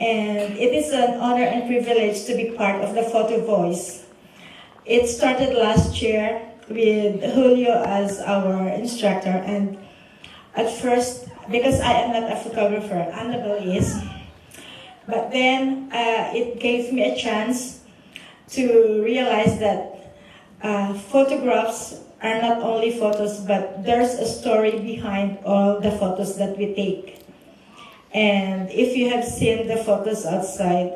and it is an honor and privilege to be part of the Photo Voice. It started last year with Julio as our instructor, and at first, because I am not a photographer, Annabelle is, but then it gave me a chance to realize that photographs are not only photos, but there's a story behind all the photos that we take. And if you have seen the photos outside,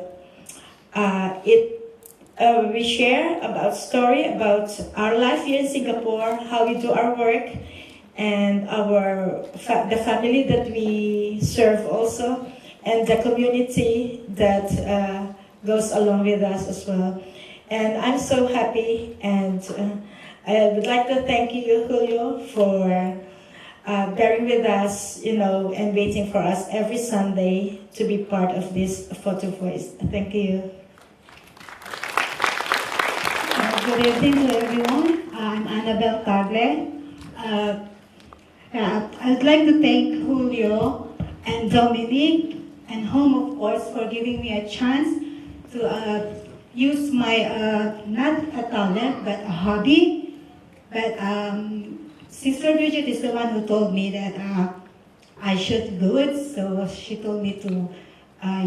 we share about story about our life here in Singapore, how we do our work, and the family that we serve also, and the community that goes along with us as well. And I'm so happy, and I would like to thank you, Julio, for bearing with us, and waiting for us every Sunday to be part of this Photo Voice. Thank you. Good evening to everyone. I'm Annabelle Tagle. I'd like to thank Julio and Dominique and Home, of course, for giving me a chance to use my, not a talent, but a hobby. But Sister Bridget is the one who told me that I should do it, so she told me to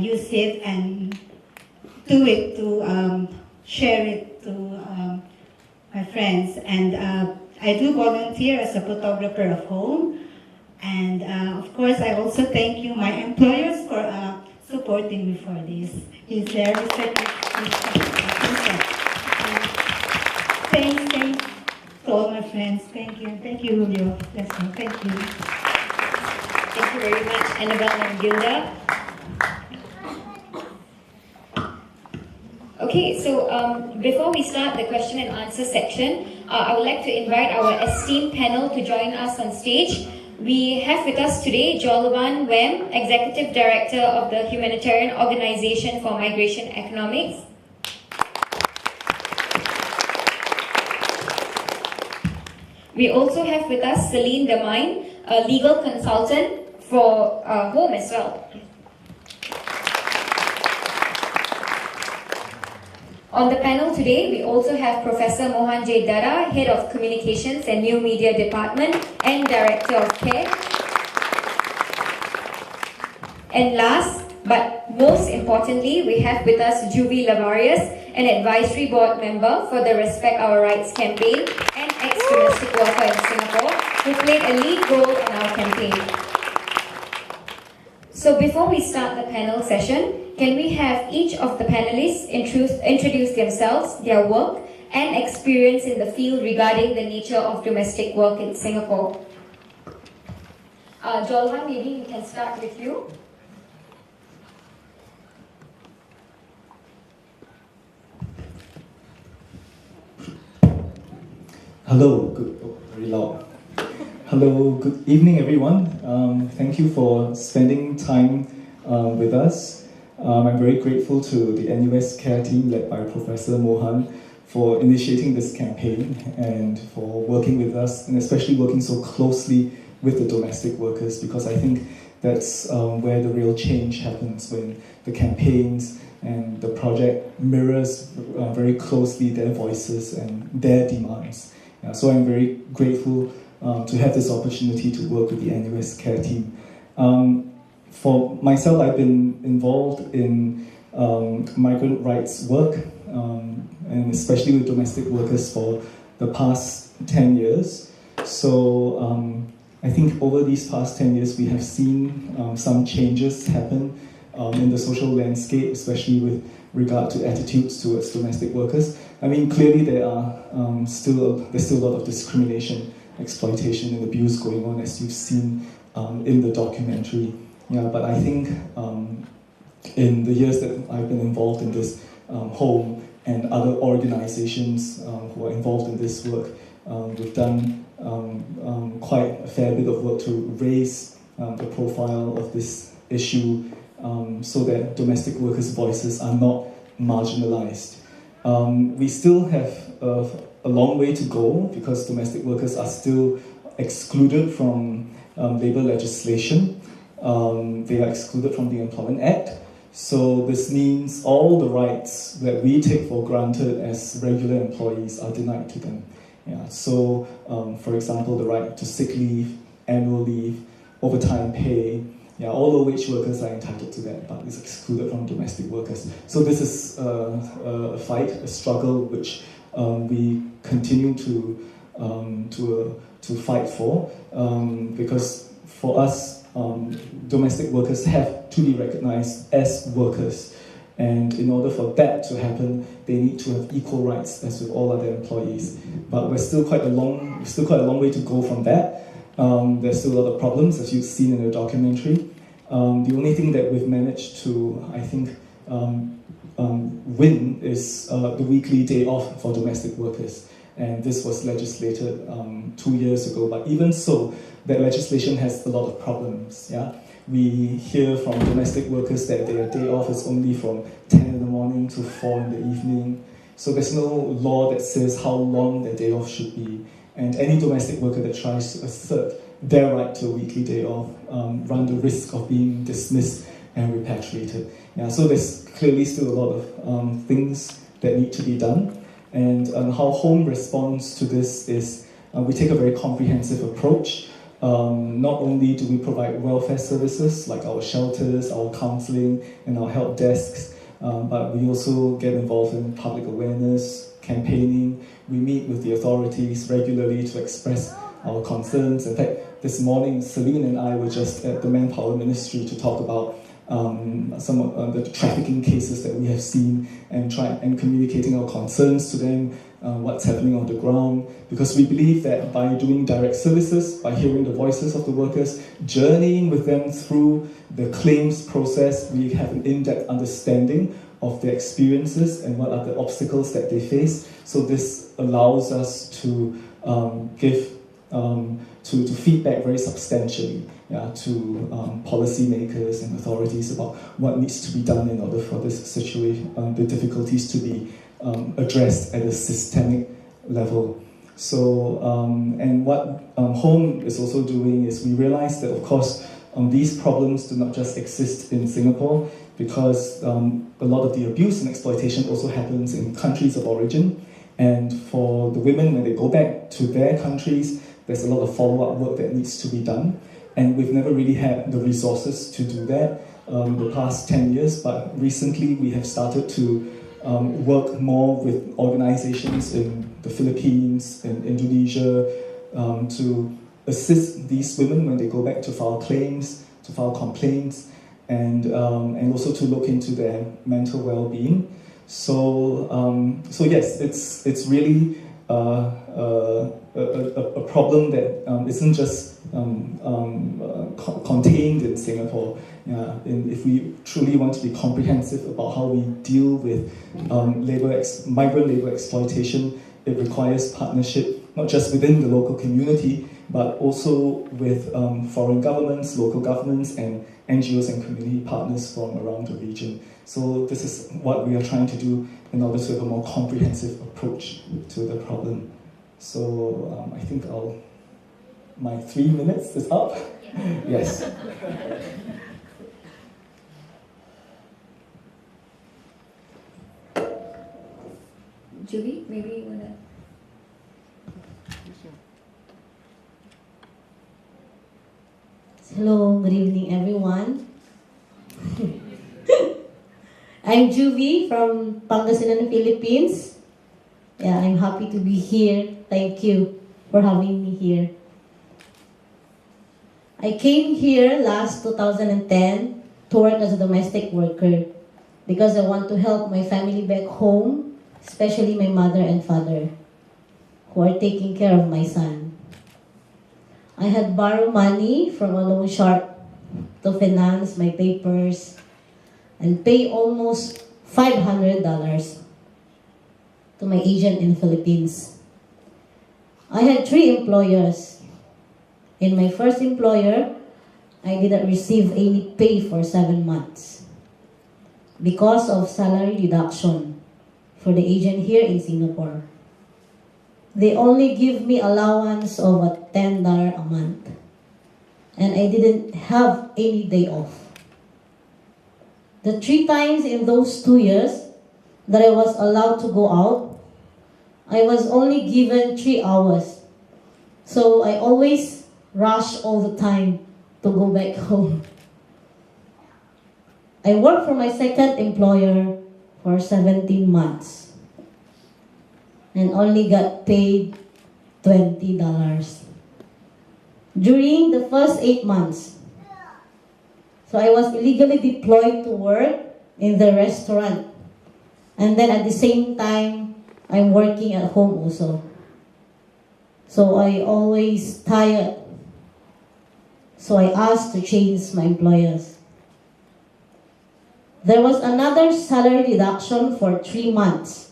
use it and do it, to share it to my friends. And I do volunteer as a photographer of home. And of course, I also thank you, my employers, for supporting me for this. Is there a second? Thanks to all my friends. Thank you, Julio. That's all. Thank you. Thank you very much, Annabelle and Gilda. Okay, so before we start the question and answer section, I would like to invite our esteemed panel to join us on stage. We have with us today Jolwan Wem, Executive Director of the Humanitarian Organization for Migration Economics. We also have with us Celine Demine, a legal consultant for Home as well. On the panel today, we also have Professor Mohan J. Dara, Head of Communications and New Media Department and Director of CARE. And last, but most importantly, we have with us Juvi Lavarius, an advisory board member for the Respect Our Rights campaign and ex-domestic worker in Singapore, who played a lead role in our campaign. So before we start the panel session, can we have each of the panelists introduce themselves, their work, and experience in the field regarding the nature of domestic work in Singapore? Jolwan, maybe we can start with you. Hello, very loud. Hello, good evening, everyone. Thank you for spending time with us. I'm very grateful to the NUS CARE team led by Professor Mohan for initiating this campaign and for working with us, and especially working so closely with the domestic workers, because I think that's where the real change happens, when the campaigns and the project mirrors very closely their voices and their demands. So I'm very grateful to have this opportunity to work with the NUS CARE team. For myself, I've been involved in migrant rights work, and especially with domestic workers for the past 10 years. So I think over these past 10 years, we have seen some changes happen in the social landscape, especially with regard to attitudes towards domestic workers. I mean, clearly there's still a lot of discrimination, exploitation, and abuse going on, as you've seen in the documentary. Yeah, but I think in the years that I've been involved in this home and other organizations who are involved in this work, we've done quite a fair bit of work to raise the profile of this issue so that domestic workers' voices are not marginalized. We still have a long way to go because domestic workers are still excluded from labor legislation. They are excluded from the Employment Act. So this means all the rights that we take for granted as regular employees are denied to them. Yeah. So, for example, the right to sick leave, annual leave, overtime pay, yeah, all the wage workers are entitled to that, but it's excluded from domestic workers. So this is a fight, a struggle, which we continue to fight for, because for us, domestic workers have to be recognized as workers. And in order for that to happen, they need to have equal rights as with all other employees. But we're still quite a long way to go from that. There's still a lot of problems, as you've seen in the documentary. The only thing that we've managed to, I think, win is the weekly day off for domestic workers. And this was legislated 2 years ago. But even so, that legislation has a lot of problems. Yeah, we hear from domestic workers that their day off is only from 10 in the morning to 4 in the evening. So there's no law that says how long their day off should be. And any domestic worker that tries to assert their right to a weekly day off run the risk of being dismissed and repatriated. Yeah, so there's clearly still a lot of things that need to be done. And how Home responds to this is we take a very comprehensive approach. Not only do we provide welfare services like our shelters, our counseling, and our help desks, but we also get involved in public awareness, campaigning. We meet with the authorities regularly to express our concerns. In fact, this morning, Celine and I were just at the Manpower Ministry to talk about some of the trafficking cases that we have seen and communicating our concerns to them, what's happening on the ground, because we believe that by doing direct services, by hearing the voices of the workers, journeying with them through the claims process, we have an in-depth understanding of their experiences and what are the obstacles that they face. So this allows us to give to feedback very substantially, yeah, to policymakers and authorities about what needs to be done in order for this situation, the difficulties to be addressed at a systemic level. So, and what Home is also doing is we realize that, of course, these problems do not just exist in Singapore, because a lot of the abuse and exploitation also happens in countries of origin. And for the women, when they go back to their countries, there's a lot of follow-up work that needs to be done. And we've never really had the resources to do that the past 10 years, but recently we have started to work more with organizations in the Philippines, in Indonesia, to assist these women when they go back to file claims, to file complaints, and also to look into their mental well-being. So yes, it's really a problem that isn't just contained in Singapore. If we truly want to be comprehensive about how we deal with migrant labor exploitation, it requires partnership, not just within the local community, but also with foreign governments, local governments, and NGOs and community partners from around the region. So this is what we are trying to do in order to have a more comprehensive approach to the problem. So I think my 3 minutes is up. Yes. Julie, maybe you want to... Hello, good evening everyone. I'm Juvie from Pangasinan, Philippines. Yeah, I'm happy to be here. Thank you for having me here. I came here last 2010 to work as a domestic worker because I want to help my family back home, especially my mother and father, who are taking care of my son. I had borrowed money from a loan shark to finance my papers and pay almost $500 to my agent in the Philippines. I had 3 employers. In my first employer, I didn't receive any pay for 7 months because of salary deduction for the agent here in Singapore. They only give me allowance of $10 a month, and I didn't have any day off. The 3 times in those 2 years that I was allowed to go out, I was only given 3 hours. So I always rush all the time to go back home. I worked for my second employer for 17 months and only got paid $20. During the first 8 months, so I was illegally deployed to work in the restaurant. And then at the same time, I'm working at home also. So I always tired. So I asked to change my employers. There was another salary deduction for 3 months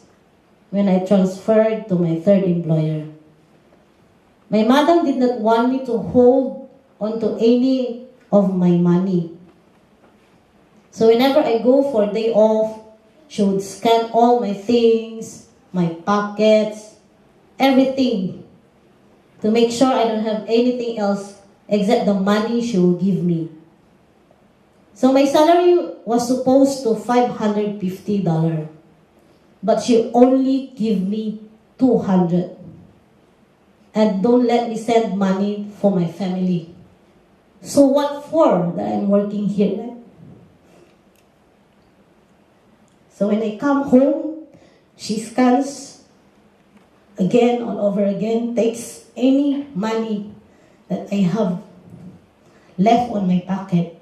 when I transferred to my third employer. My mother did not want me to hold onto any of my money. So whenever I go for a day off, she would scan all my things, my pockets, everything, to make sure I don't have anything else except the money she will give me. So my salary was supposed to $550, but she only give me $200. And don't let me send money for my family. So what for that I'm working here? Right? So when I come home, she scans again, all over again, takes any money that I have left on my pocket.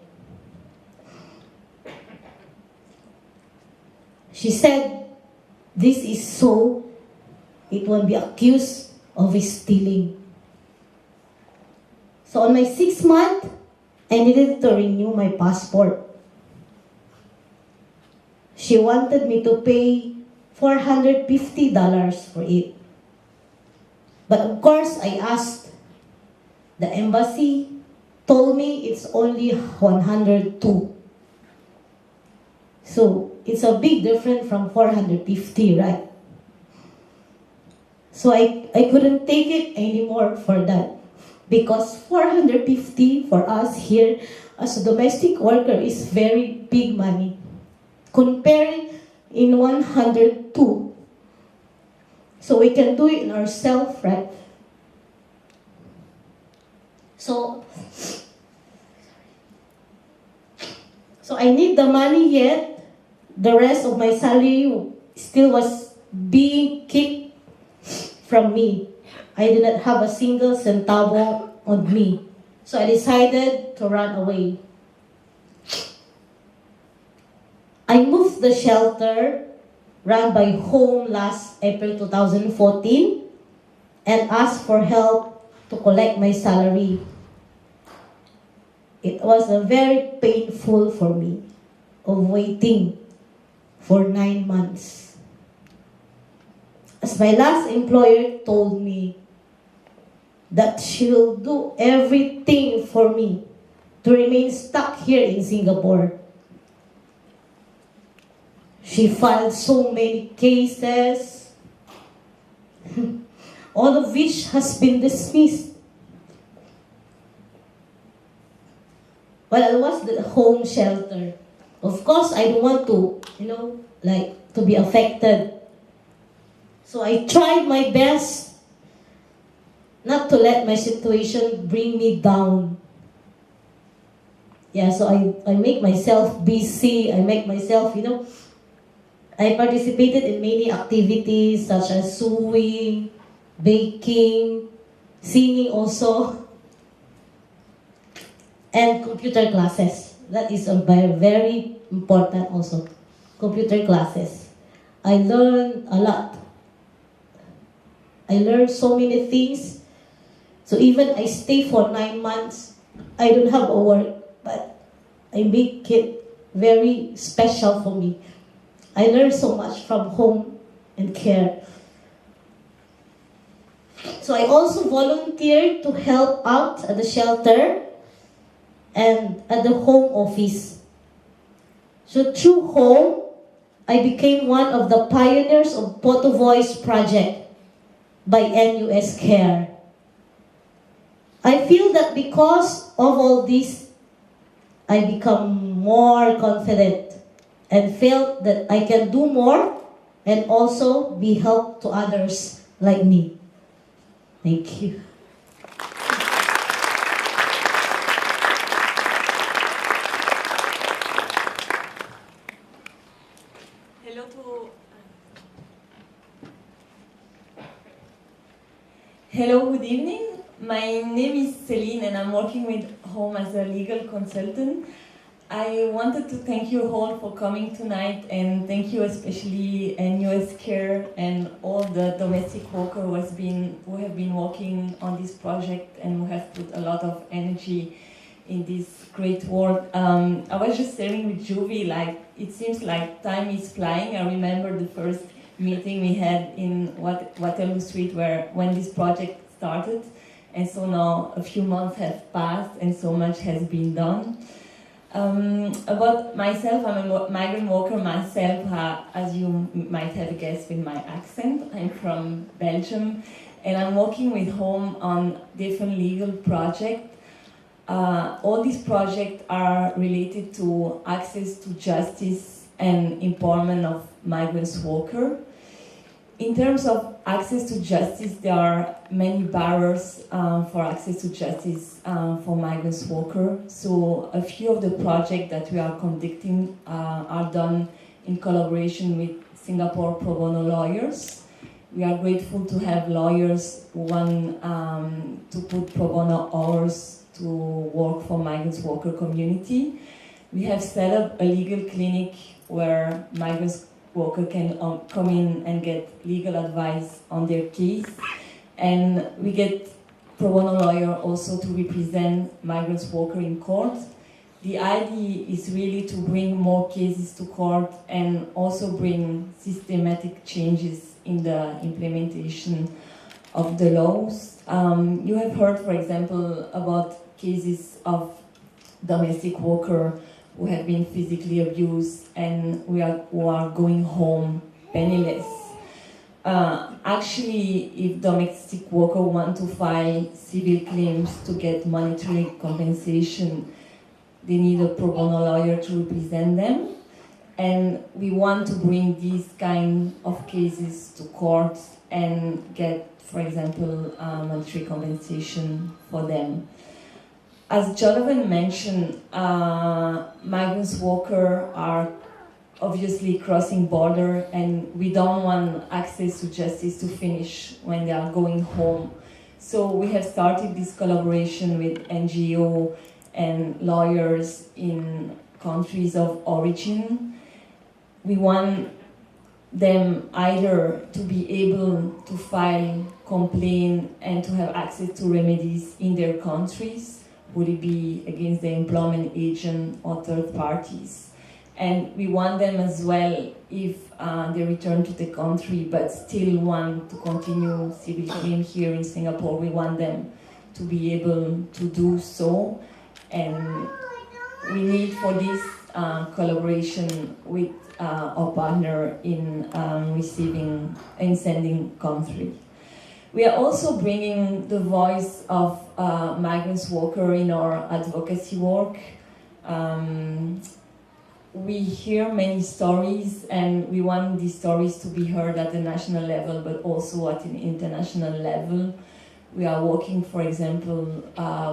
She said, this is so it won't be accused of stealing. So on my 6th month, I needed to renew my passport. She wanted me to pay $450 for it. But of course, I asked. The embassy told me it's only $102. So it's a big difference from $450, right? So I couldn't take it anymore for that. Because $450 for us here as a domestic worker is very big money. Comparing in $102. So we can do it in ourselves, right? So I need the money yet. The rest of my salary still was being kept from me. I did not have a single centavo on me. So I decided to run away. I moved the shelter run by Home last April 2014 and asked for help to collect my salary. It was a very painful for me of waiting for 9 months. As my last employer told me that she will do everything for me to remain stuck here in Singapore. She filed so many cases, all of which has been dismissed. Well, I was the home shelter. Of course, I don't want to, to be affected. So I tried my best not to let my situation bring me down. Yeah, so I make myself busy. I make myself, I participated in many activities such as sewing, baking, singing also, and computer classes. That is a very important also. Computer classes. I learned a lot. I learned so many things. So even I stay for 9 months, I don't have a work, but I make it very special for me. I learned so much from home and care. So I also volunteered to help out at the shelter and at the home office. So through home, I became one of the pioneers of Photo Voice project by NUS Care. I feel that because of all this, I become more confident and felt that I can do more and also be help to others like me. Thank you. Hello, good evening. My name is Celine and I'm working with Home as a legal consultant. I wanted to thank you all for coming tonight and thank you especially NUS Care and all the domestic workers who have been working on this project and who have put a lot of energy in this great work. I was just sharing with Juvie, like, it seems like time is flying. I remember the first meeting we had in Waterloo Street when this project started, and so now a few months have passed and so much has been done. About myself, I'm a migrant worker myself, as you might have guessed with my accent. I'm from Belgium and I'm working with Home on different legal projects. All these projects are related to access to justice and empowerment of migrant workers. In terms of access to justice, there are many barriers for access to justice for migrant workers. So a few of the projects that we are conducting are done in collaboration with Singapore pro bono lawyers. We are grateful to have lawyers who want to put pro bono hours to work for migrant worker community. We have set up a legal clinic where migrant workers can come in and get legal advice on their case. And we get pro bono lawyer also to represent migrant workers in court. The idea is really to bring more cases to court and also bring systematic changes in the implementation of the laws. You have heard, for example, about cases of domestic workers who have been physically abused and who are going home penniless. Actually, if domestic workers want to file civil claims to get monetary compensation, they need a pro bono lawyer to represent them. And we want to bring these kind of cases to court and get, for example, monetary compensation for them. As Jonathan mentioned, migrant workers are obviously crossing border and we don't want access to justice to finish when they are going home. So we have started this collaboration with NGO and lawyers in countries of origin. We want them either to be able to file complaint and to have access to remedies in their countries. Would it be against the employment agent or third parties? And we want them as well, if they return to the country but still want to continue civil claim here in Singapore, we want them to be able to do so. And we need for this collaboration with our partner in receiving and sending country. We are also bringing the voice of migrant workers in our advocacy work. We hear many stories and we want these stories to be heard at the national level but also at an international level. We are working, for example,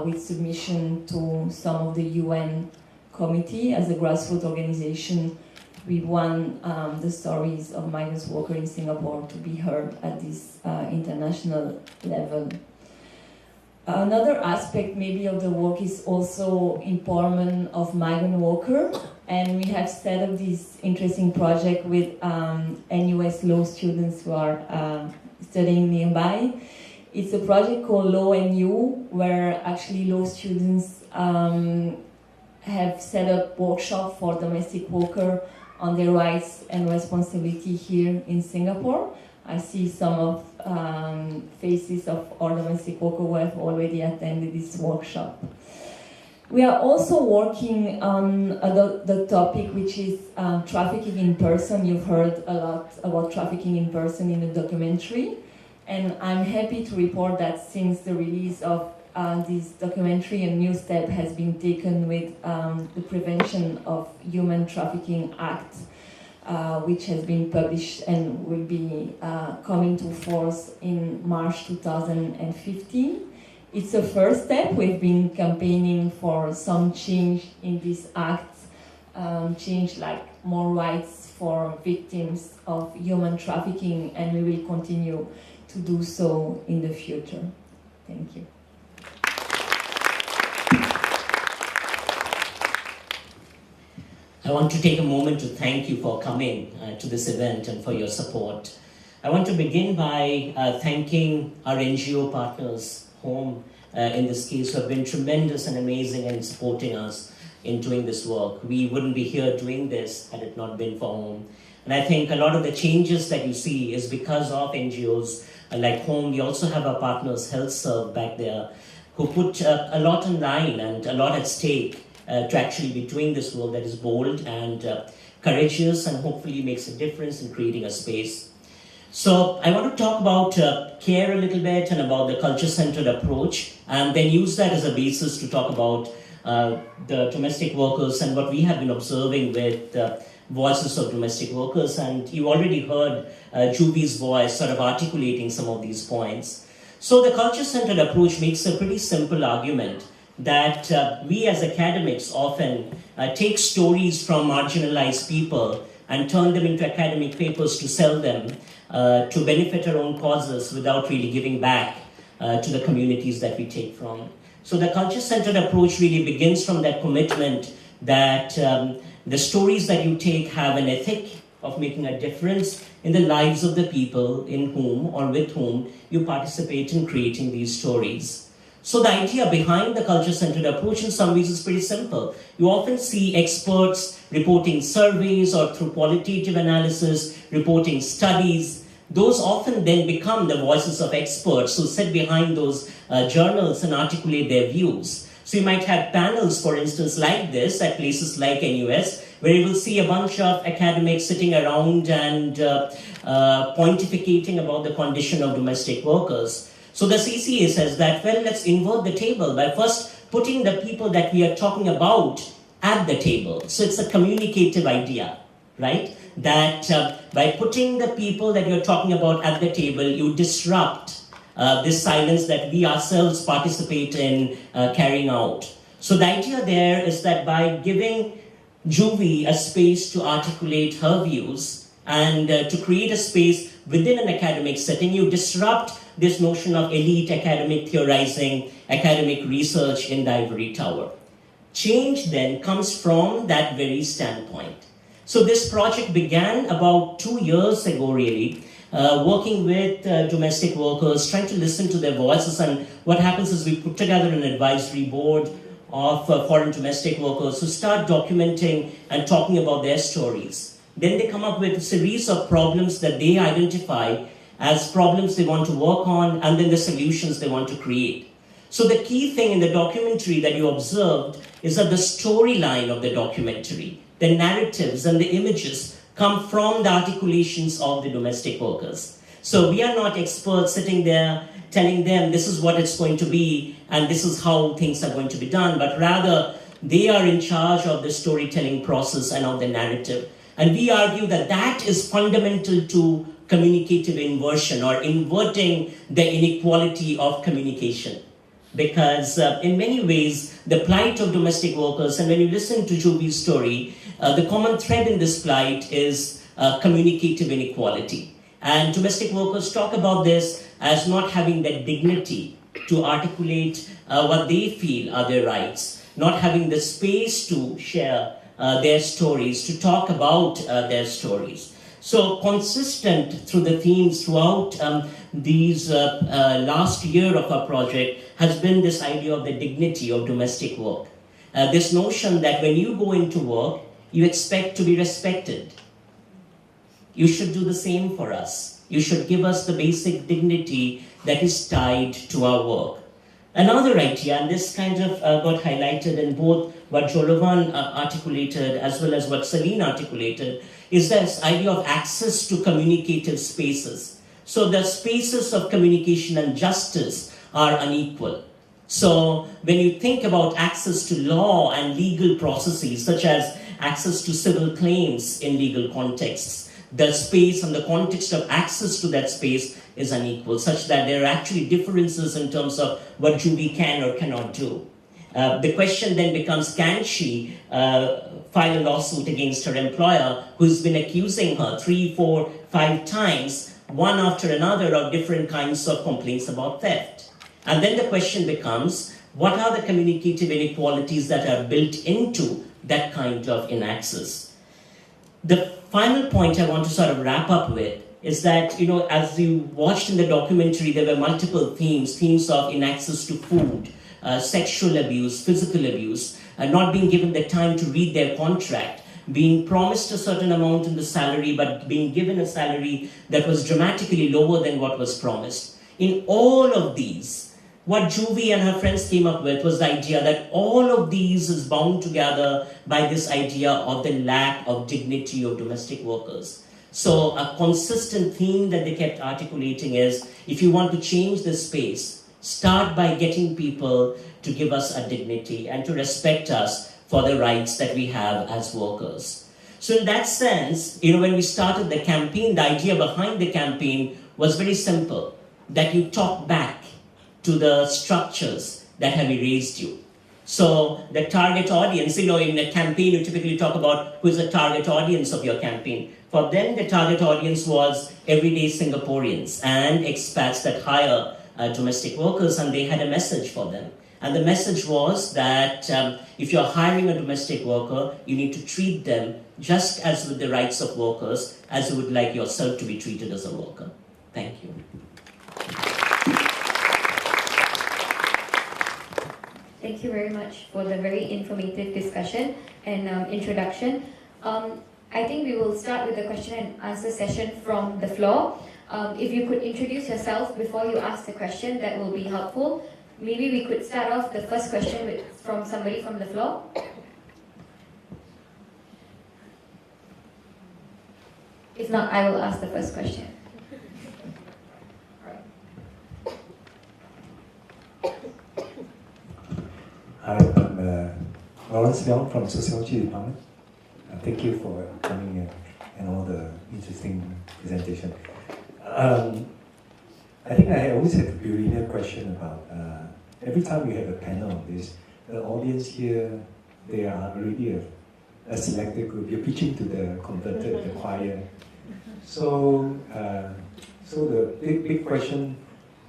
with submission to some of the UN committee as a grassroots organization. We want the stories of migrant workers in Singapore to be heard at this international level. Another aspect maybe of the work is also empowerment of migrant workers, and we have set up this interesting project with NUS law students who are studying nearby. It's a project called Law NU, where actually law students have set up workshops for domestic workers on their rights and responsibility here in Singapore. I see some of faces of our domestic workers who have already attended this workshop. We are also working on the topic which is trafficking in person. You've heard a lot about trafficking in person in the documentary. And I'm happy to report that since the release of this documentary, a new step has been taken with the Prevention of Human Trafficking Act, which has been published and will be coming to force in March 2015. It's a first step. We've been campaigning for some change in this act, change like more rights for victims of human trafficking, and we will continue to do so in the future. Thank you. I want to take a moment to thank you for coming to this event and for your support. I want to begin by thanking our NGO partners, Home, in this case, who have been tremendous and amazing in supporting us in doing this work. We wouldn't be here doing this had it not been for Home. And I think a lot of the changes that you see is because of NGOs like Home. We also have our partners, HealthServe, back there, who put a lot on line and a lot at stake to actually be doing this work that is bold and courageous and hopefully makes a difference in creating a space. So I want to talk about care a little bit and about the culture-centered approach, and then use that as a basis to talk about the domestic workers and what we have been observing with voices of domestic workers. And you already heard Juvi's voice sort of articulating some of these points. So the culture-centered approach makes a pretty simple argument that we as academics often take stories from marginalized people and turn them into academic papers to sell them to benefit our own causes without really giving back to the communities that we take from. So the culture-centered approach really begins from that commitment that the stories that you take have an ethic of making a difference in the lives of the people in whom or with whom you participate in creating these stories. So the idea behind the culture-centered approach in some ways is pretty simple. You often see experts reporting surveys or through qualitative analysis, reporting studies. Those often then become the voices of experts who sit behind those journals and articulate their views. So you might have panels, for instance, like this at places like NUS, where you will see a bunch of academics sitting around and pontificating about the condition of domestic workers. So the CCA says that, well, let's invert the table by first putting the people that we are talking about at the table. So it's a communicative idea, right? That by putting the people that you're talking about at the table, you disrupt this silence that we ourselves participate in carrying out. So the idea there is that by giving Juvi a space to articulate her views and to create a space within an academic setting, you disrupt this notion of elite academic theorizing, academic research in the ivory tower. Change then comes from that very standpoint. So this project began about 2 years ago, really, working with domestic workers, trying to listen to their voices. And what happens is we put together an advisory board of foreign domestic workers who start documenting and talking about their stories. Then they come up with a series of problems that they identify as problems they want to work on, and then the solutions they want to create. So the key thing in the documentary that you observed is that the storyline of the documentary, the narratives and the images come from the articulations of the domestic workers. So we are not experts sitting there telling them this is what it's going to be and this is how things are going to be done, but rather they are in charge of the storytelling process and of the narrative. And we argue that that is fundamental to communicative inversion, or inverting the inequality of communication. Because in many ways, the plight of domestic workers, and when you listen to Juvi's story, the common thread in this plight is communicative inequality. And domestic workers talk about this as not having that dignity to articulate what they feel are their rights, not having the space to share their stories, to talk about their stories. So consistent through the themes throughout these last year of our project has been this idea of the dignity of domestic work. This notion that when you go into work, you expect to be respected. You should do the same for us. You should give us the basic dignity that is tied to our work. Another idea, and this kind of got highlighted in both what Jolovan articulated as well as what Celine articulated, is this idea of access to communicative spaces. So the spaces of communication and justice are unequal. So when you think about access to law and legal processes, such as access to civil claims in legal contexts. The space and the context of access to that space is unequal, such that there are actually differences in terms of what juvie can or cannot do. The question then becomes, can she file a lawsuit against her employer who's been accusing her 3, 4, 5 times, one after another, of different kinds of complaints about theft? And then the question becomes, what are the communicative inequalities that are built into that kind of inaccess? The final point I want to sort of wrap up with is that, as you watched in the documentary, there were multiple themes of inaccess to food, sexual abuse, physical abuse, not being given the time to read their contract, being promised a certain amount in the salary, but being given a salary that was dramatically lower than what was promised. In all of these, what Juvie and her friends came up with was the idea that all of these is bound together by this idea of the lack of dignity of domestic workers. So a consistent theme that they kept articulating is, if you want to change this space, start by getting people to give us a dignity and to respect us for the rights that we have as workers. So in that sense, when we started the campaign, the idea behind the campaign was very simple, that you talk back to the structures that have erased you. So the target audience, in a campaign, you typically talk about who is the target audience of your campaign. For them, the target audience was everyday Singaporeans and expats that hire domestic workers, and they had a message for them. And the message was that if you're hiring a domestic worker, you need to treat them just as with the rights of workers, as you would like yourself to be treated as a worker. Thank you. Thank you very much for the very informative discussion and introduction. I think we will start with the question and answer session from the floor. If you could introduce yourself before you ask the question, that will be helpful. Maybe we could start off the first question from somebody from the floor. If not, I will ask the first question. Hi, I'm Lawrence Leong from Sociology Department. Thank you for coming here and all the interesting presentation. I think I always have a peculiar question about every time we have a panel on this, the audience here, they are already a selected group. You're preaching to the converted, the choir. So the big question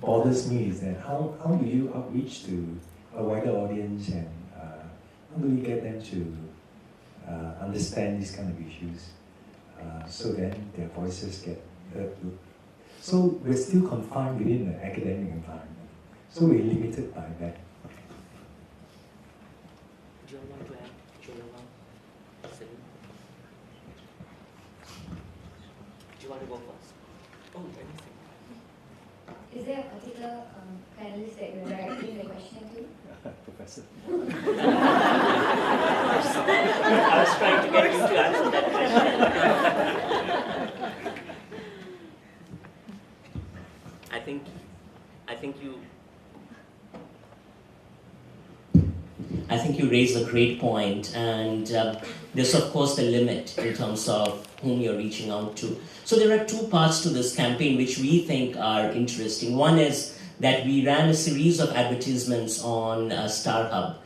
bothers me is that how do you outreach to a wider audience, and how do we get them to understand these kind of issues, so then their voices get heard? So we're still confined within the academic environment, so we're limited by that. Do you want to add? Do you want to go first? Oh, anything. Is there a particular panelist that you're directing the question to? Professor. I was trying to get you to answer that question. I think you raise a great point, and there's of course the limit in terms of whom you're reaching out to. So there are two parts to this campaign which we think are interesting. One is that we ran a series of advertisements on StarHub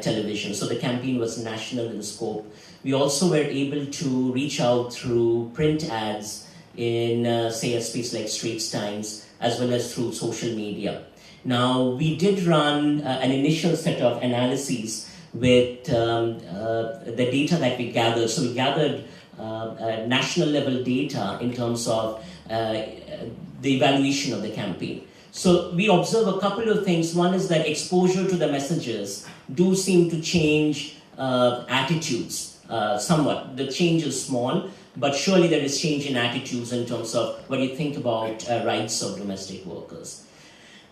television. So the campaign was national in scope. We also were able to reach out through print ads in, say, a space like Straits Times, as well as through social media. Now, we did run an initial set of analyses with the data that we gathered. So we gathered national level data in terms of the evaluation of the campaign. So we observe a couple of things. One is that exposure to the messages do seem to change attitudes somewhat. The change is small, but surely there is change in attitudes in terms of what you think about rights of domestic workers.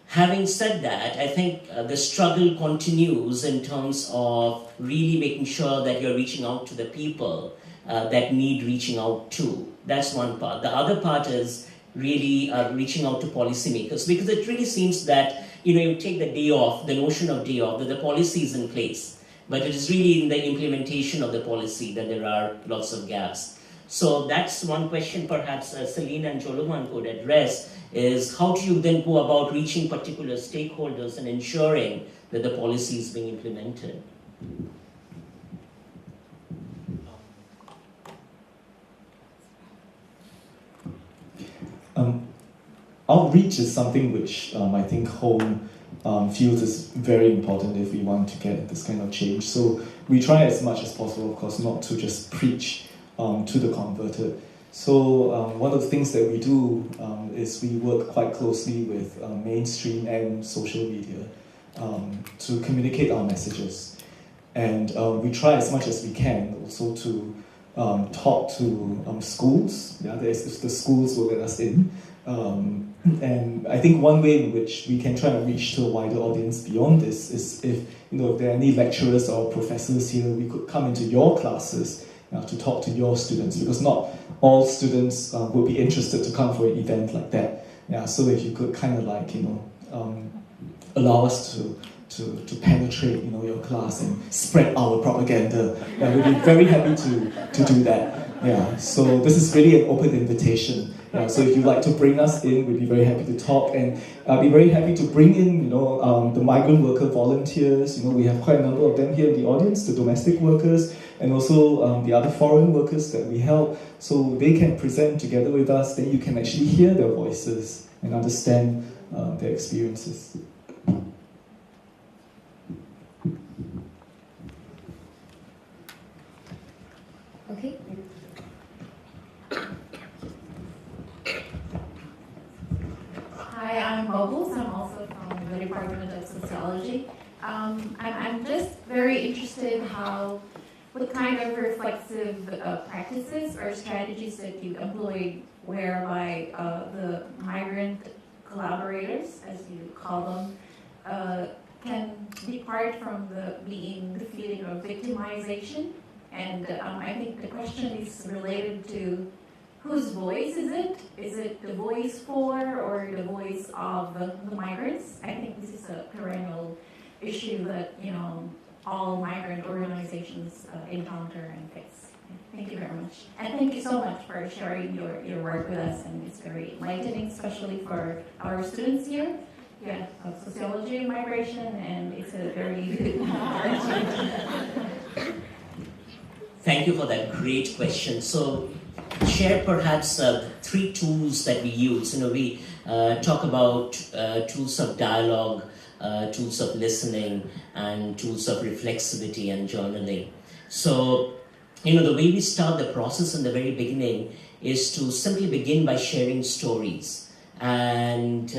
Having said that, I think the struggle continues in terms of really making sure that you're reaching out to the people that need reaching out to. That's one part. The other part is really reaching out to policymakers, because it really seems that you take the day off, the notion of day off, that the policy is in place. but it is really in the implementation of the policy that there are lots of gaps. So that's one question perhaps Celine and Joloman could address, is how do you then go about reaching particular stakeholders and ensuring that the policy is being implemented? Outreach is something which I think home feels is very important if we want to get this kind of change. So we try as much as possible, of course, not to just preach to the converted. So one of the things that we do is we work quite closely with mainstream and social media to communicate our messages. And we try as much as we can also to talk to schools. Yeah, the schools will let us in. And I think one way in which we can try to reach to a wider audience beyond this is if there are any lecturers or professors here, we could come into your classes to talk to your students, because not all students would be interested to come for an event like that. Yeah, so if you could kind of like allow us to penetrate your class and spread our propaganda, we'd be very happy to do that. Yeah, so this is really an open invitation. Yeah, so if you'd like to bring us in, we'd be very happy to talk, and I'd be very happy to bring in, the migrant worker volunteers. We have quite a number of them here in the audience, the domestic workers, and also the other foreign workers that we help, so they can present together with us. Then you can actually hear their voices and understand their experiences. Okay. Hi, I'm Bubbles. I'm also from the Department of Sociology. I'm just very interested what kind of reflexive practices or strategies that you employ whereby the migrant collaborators, as you call them, can depart from the feeling of victimization. And I think the question is related to whose voice is it? Is it the voice for or the voice of the migrants? I think this is a perennial issue that all migrant organizations encounter and face. Thank you very much. And thank you so much for sharing your work with us, and it's very enlightening, especially for our students here. Yeah, of sociology and migration, and it's a very Thank you for that great question. So, share perhaps 3 tools that we use. We talk about tools of dialogue, tools of listening, and tools of reflexivity and journaling. So, the way we start the process in the very beginning is to simply begin by sharing stories. And,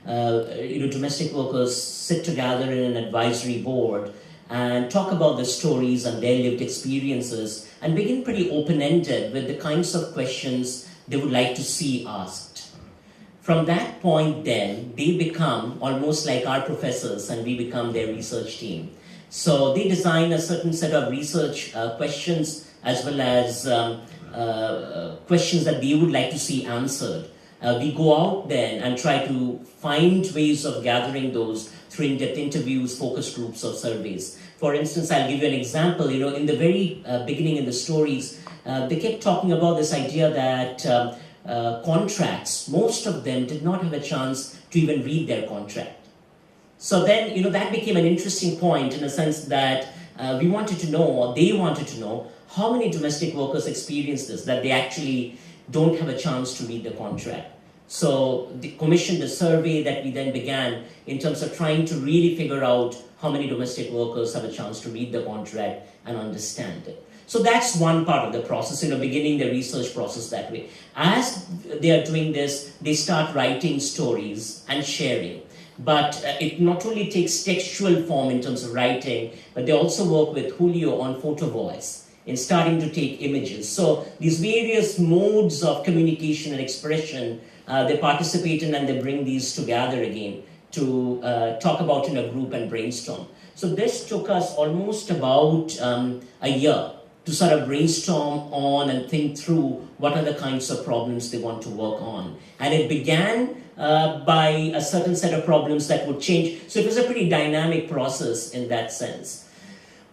domestic workers sit together in an advisory board and talk about the stories and their lived experiences and begin pretty open-ended with the kinds of questions they would like to see asked. From that point then, they become almost like our professors and we become their research team. So they design a certain set of research questions as well as questions that they would like to see answered. We go out then and try to find ways of gathering those through in-depth interviews, focus groups, or surveys. For instance, I'll give you an example. In the very beginning in the stories, they kept talking about this idea that contracts, most of them did not have a chance to even read their contract. So then, that became an interesting point in a sense that we wanted to know, or they wanted to know, how many domestic workers experience this, that they actually don't have a chance to read the contract. So they commissioned a survey that we then began in terms of trying to really figure out how many domestic workers have a chance to read the contract and understand it. So that's one part of the process, beginning the research process that way. As they are doing this, they start writing stories and sharing. But it not only takes textual form in terms of writing, but they also work with Julio on photo voice in starting to take images. So these various modes of communication and expression, they participate in and they bring these together again to talk about in a group and brainstorm. So this took us almost about a year to sort of brainstorm on and think through what are the kinds of problems they want to work on. And it began by a certain set of problems that would change. So it was a pretty dynamic process in that sense.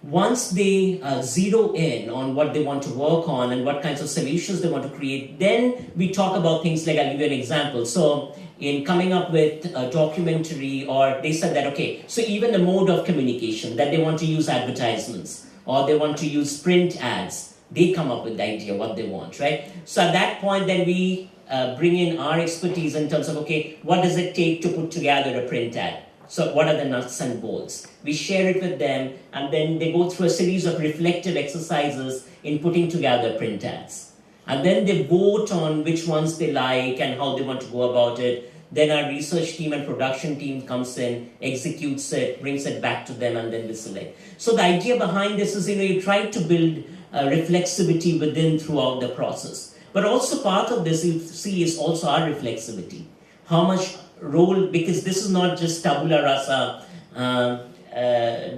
once they zero in on what they want to work on and what kinds of solutions they want to create, then we talk about things like, I'll give you an example. So in coming up with a documentary, or they said that, okay, so even the mode of communication, that they want to use advertisements or they want to use print ads, they come up with the idea what they want, right? So at that point, then we bring in our expertise in terms of, okay, what does it take to put together a print ad? So what are the nuts and bolts? We share it with them, and then they go through a series of reflective exercises in putting together print ads. And then they vote on which ones they like and how they want to go about it. Then our research team and production team comes in, executes it, brings it back to them, and then they select. So the idea behind this is, you try to build reflexivity within throughout the process. But also part of this, you see, is also our reflexivity. How much role, because this is not just tabula rasa,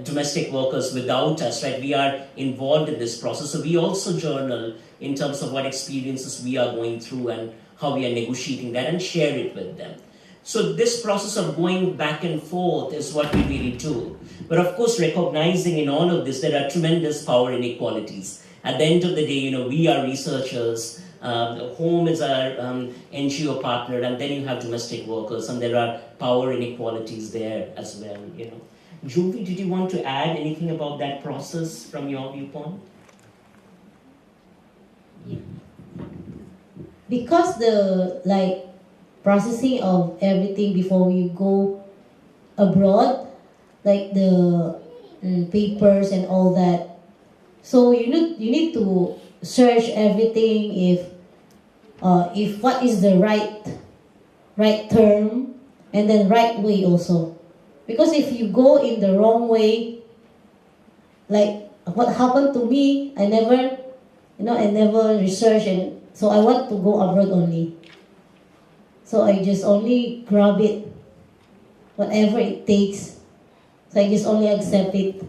domestic workers without us, right? We are involved in this process. So we also journal in terms of what experiences we are going through and how we are negotiating that, and share it with them. So this process of going back and forth is what we really do. But of course, recognizing in all of this, there are tremendous power inequalities. At the end of the day, we are researchers. Home is our NGO partner, and then you have domestic workers, and there are power inequalities there as well. Juvie, did you want to add anything about that process from your viewpoint? Yeah. Because the processing of everything before you go abroad, like the papers and all that. So you need to search everything if what is the right term, and then right way also. Because if you go in the wrong way, like what happened to me, I never research, and so I want to go abroad only. So I just only grab it, whatever it takes. So I just only accept it.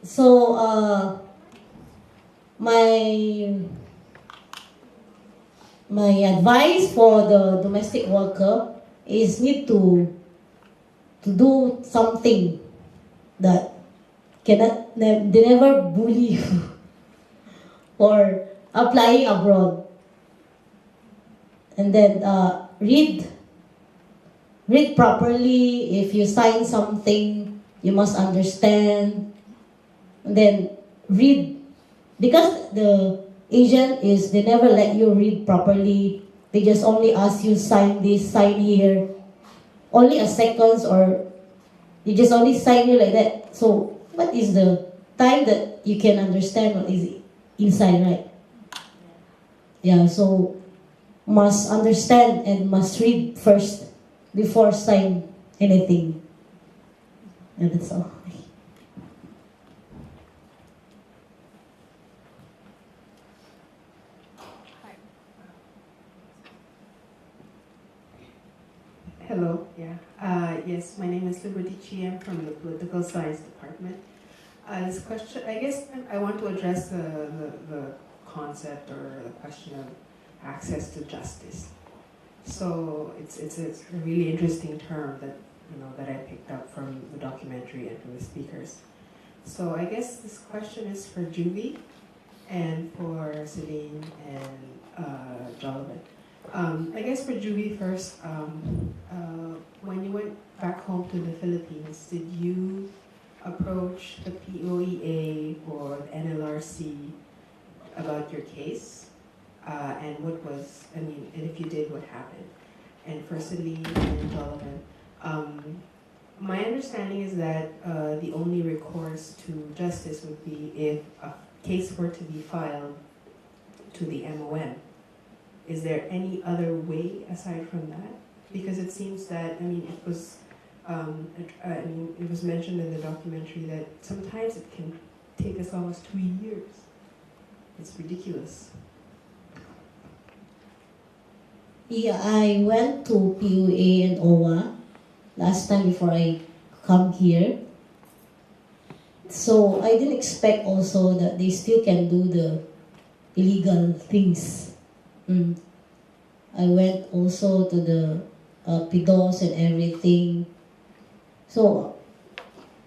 So my advice for the domestic worker is need to do something that they never bully you for applying abroad. And then read properly. If you sign something, you must understand. And then read, because the agent they never let you read properly. They just only ask you sign this, sign here, only a seconds, or you just only sign here like that. So what is the time that you can understand what is inside, right? Yeah, so must understand and must read first before sign anything. And that's all. Hello, yeah. Yes, my name is Liberty Chi. I'm from the Political Science Department. This question, I guess I want to address the concept or the question of access to justice. So it's a really interesting term that I picked up from the documentary and from the speakers. So I guess this question is for Juvie and for Celine and Jolivet. I guess for Juvie first, when you went back home to the Philippines, did you approach the POEA or the NLRC about your case? And if you did, what happened? And for Celine and Jolivet, my understanding is that the only recourse to justice would be if a case were to be filed to the MOM. Is there any other way aside from that? Because it seems that, it was mentioned in the documentary that sometimes it can take us almost 2 years. It's ridiculous. Yeah, I went to PUA and OWA last time before I come here. So I didn't expect also that they still can do the illegal things. I went also to the PIDOS and everything. So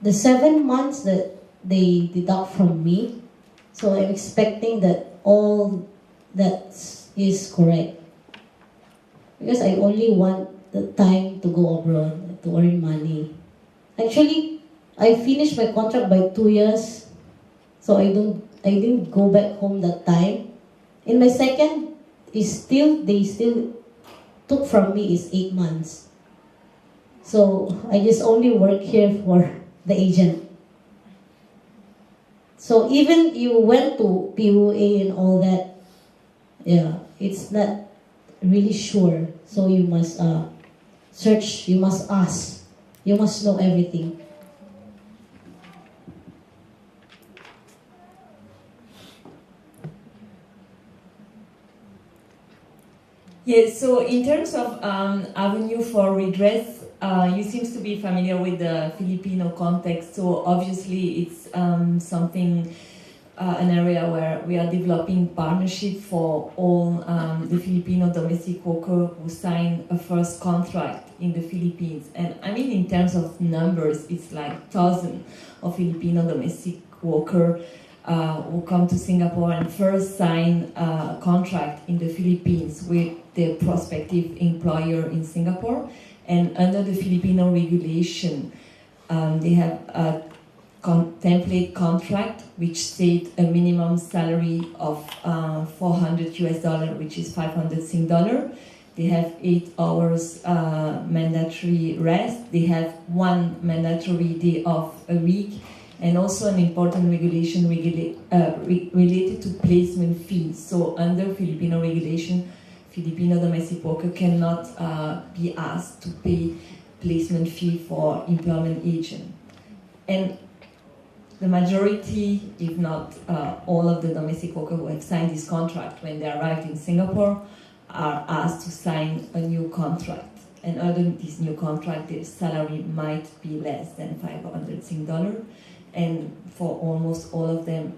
the 7 months that they deduct from me, so I'm expecting that all that is correct. Because I only want the time to go abroad, to earn money. Actually, I finished my contract by 2 years, so I didn't go back home that time. In my second, they still took from me is 8 months. So I just only work here for the agent. So even you went to POA and all that, yeah, it's not really sure. So you must search, you must ask, you must know everything. Yes, so in terms of avenue for redress, you seem to be familiar with the Filipino context, so obviously it's something, an area where we are developing partnership for all the Filipino domestic workers who sign a first contract in the Philippines. And I mean, in terms of numbers, it's like thousands of Filipino domestic workers who come to Singapore and first sign a contract in the Philippines with their prospective employer in Singapore. And under the Filipino regulation, they have a template contract which state a minimum salary of $400, which is 500 Sing dollar. They have 8 hours mandatory rest. They have 1 mandatory day off a week, and also an important regulation related to placement fees. So under Filipino regulation, Filipino domestic worker cannot be asked to pay placement fee for employment agent. And the majority, if not all of the domestic workers who have signed this contract when they arrived in Singapore are asked to sign a new contract. And under this new contract, their salary might be less than 500 Sing dollar. And for almost all of them,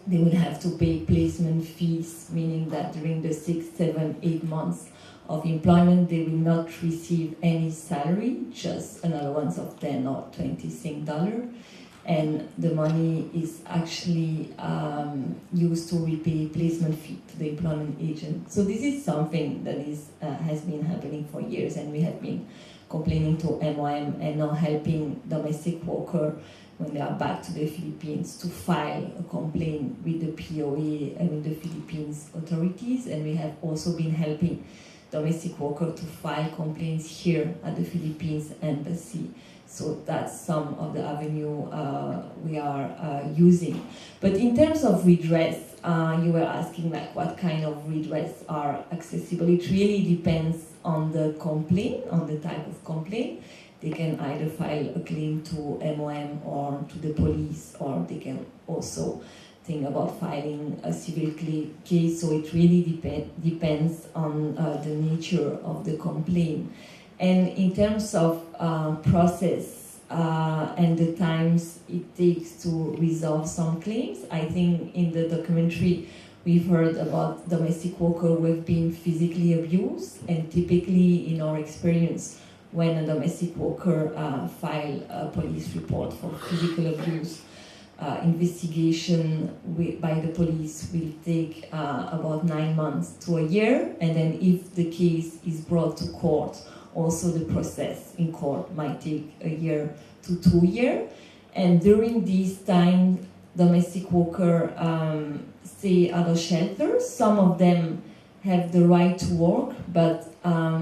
they will have to pay placement fees, meaning that during the 6, 7, 8 months of employment, they will not receive any salary, just an allowance of 10 or 20 Sing dollar. And the money is actually used to repay placement fee to the employment agent. So this is something that has been happening for years, and we have been complaining to MOM and now helping domestic workers when they are back to the Philippines to file a complaint with the POA and with the Philippines authorities. And we have also been helping domestic workers to file complaints here at the Philippines embassy. So that's some of the avenue we are using. But in terms of redress, you were asking like what kind of redress are accessible. It really depends on the complaint, on the type of complaint. They can either file a claim to MOM or to the police, or they can also think about filing a civil case. So it really depends on the nature of the complaint. And in terms of process and the times it takes to resolve some claims, I think in the documentary we've heard about domestic workers who have been physically abused, and typically in our experience, when a domestic worker files a police report for physical abuse, investigation by the police will take about 9 months to a year, and then if the case is brought to court, also the process in court might take a year to 2 years. And during this time, domestic workers stay at a shelter. Some of them have the right to work, but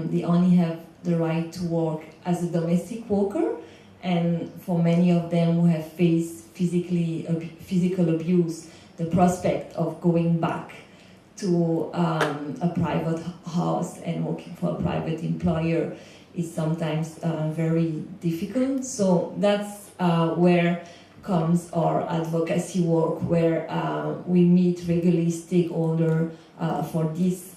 they only have the right to work as a domestic worker. And for many of them who have faced physical abuse, the prospect of going back to a private house and working for a private employer is sometimes very difficult. So that's where comes our advocacy work, where we meet regularly stakeholders. For this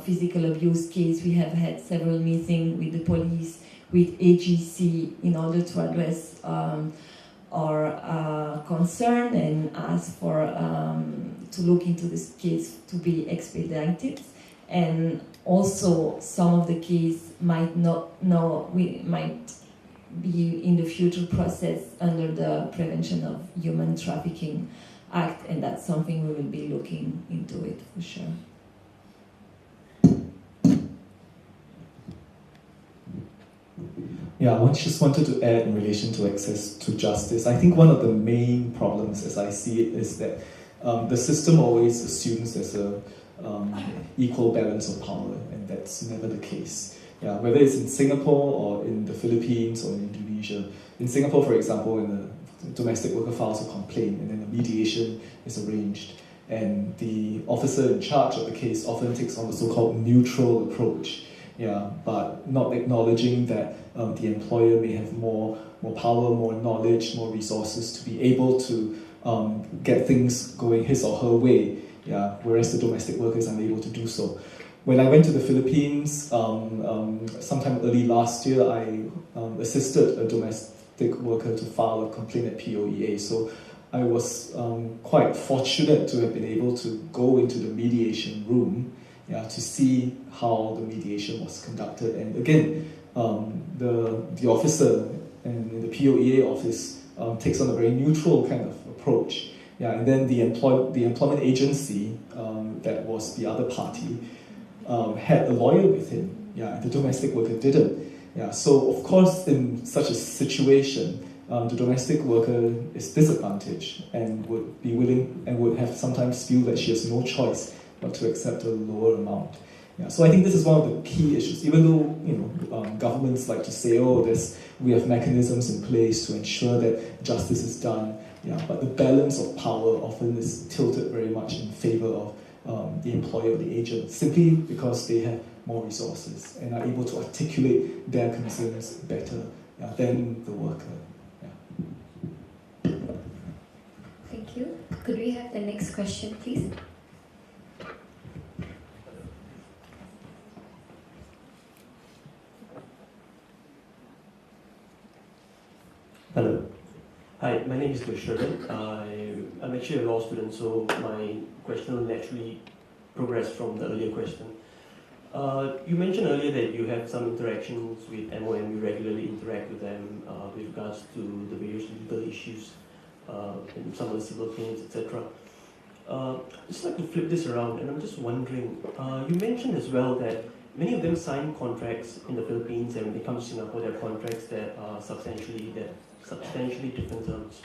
physical abuse case, we have had several meetings with the police, with AGC, in order to address our concern and ask for to look into this case to be expedited. And also, some of the case might not know, we might be in the future process under the Prevention of Human Trafficking Act, and that's something we will be looking into it for sure. Yeah, I just wanted to add in relation to access to justice. I think one of the main problems, as I see it, is that the system always assumes there's a equal balance of power, and that's never the case. Yeah, whether it's in Singapore or in the Philippines or in Indonesia. In Singapore, for example, in the domestic worker files a complaint, and then a mediation is arranged, and the officer in charge of the case often takes on the so-called neutral approach. Yeah, but not acknowledging that the employer may have more power, more knowledge, more resources to be able to get things going his or her way. Yeah, whereas the domestic worker is unable to do so. When I went to the Philippines, sometime early last year, I assisted a domestic worker to file a complaint at POEA. So I was quite fortunate to have been able to go into the mediation room, yeah, to see how the mediation was conducted. And again, the officer in the POEA office takes on a very neutral kind of approach. Yeah, and then the employment agency that was the other party had a lawyer with him. Yeah, the domestic worker didn't. Yeah, so of course, in such a situation, the domestic worker is disadvantaged and would be willing and would have sometimes feel that she has no choice but to accept a lower amount. Yeah, so I think this is one of the key issues. Even though governments like to say, "Oh, we have mechanisms in place to ensure that justice is done," yeah, but the balance of power often is tilted very much in favor of the employer or the agent, simply because they have more resources and are able to articulate their concerns better than the worker. Yeah. Thank you. Could we have the next question, please? Hello. Hi, my name is Dusharan. I'm actually a law student, so my question will naturally progress from the earlier question. You mentioned earlier that you have some interactions with MOM, you regularly interact with them with regards to the various legal issues and some of the civil claims, etc. I'd just like to flip this around, and I'm just wondering, you mentioned as well that many of them sign contracts in the Philippines, and when they come to Singapore, they're contracts that are substantially different terms.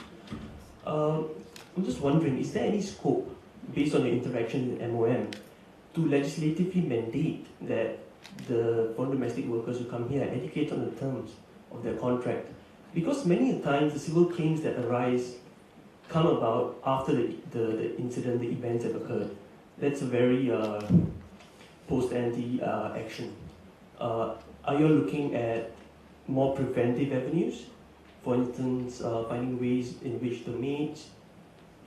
I'm just wondering, is there any scope, based on your interaction with MOM, to legislatively mandate that the foreign domestic workers who come here are educated on the terms of their contract? Because many times the civil claims that arise come about after the incident, the events have occurred. That's a very post-ante action. Are you looking at more preventive avenues? For instance, finding ways in which the maids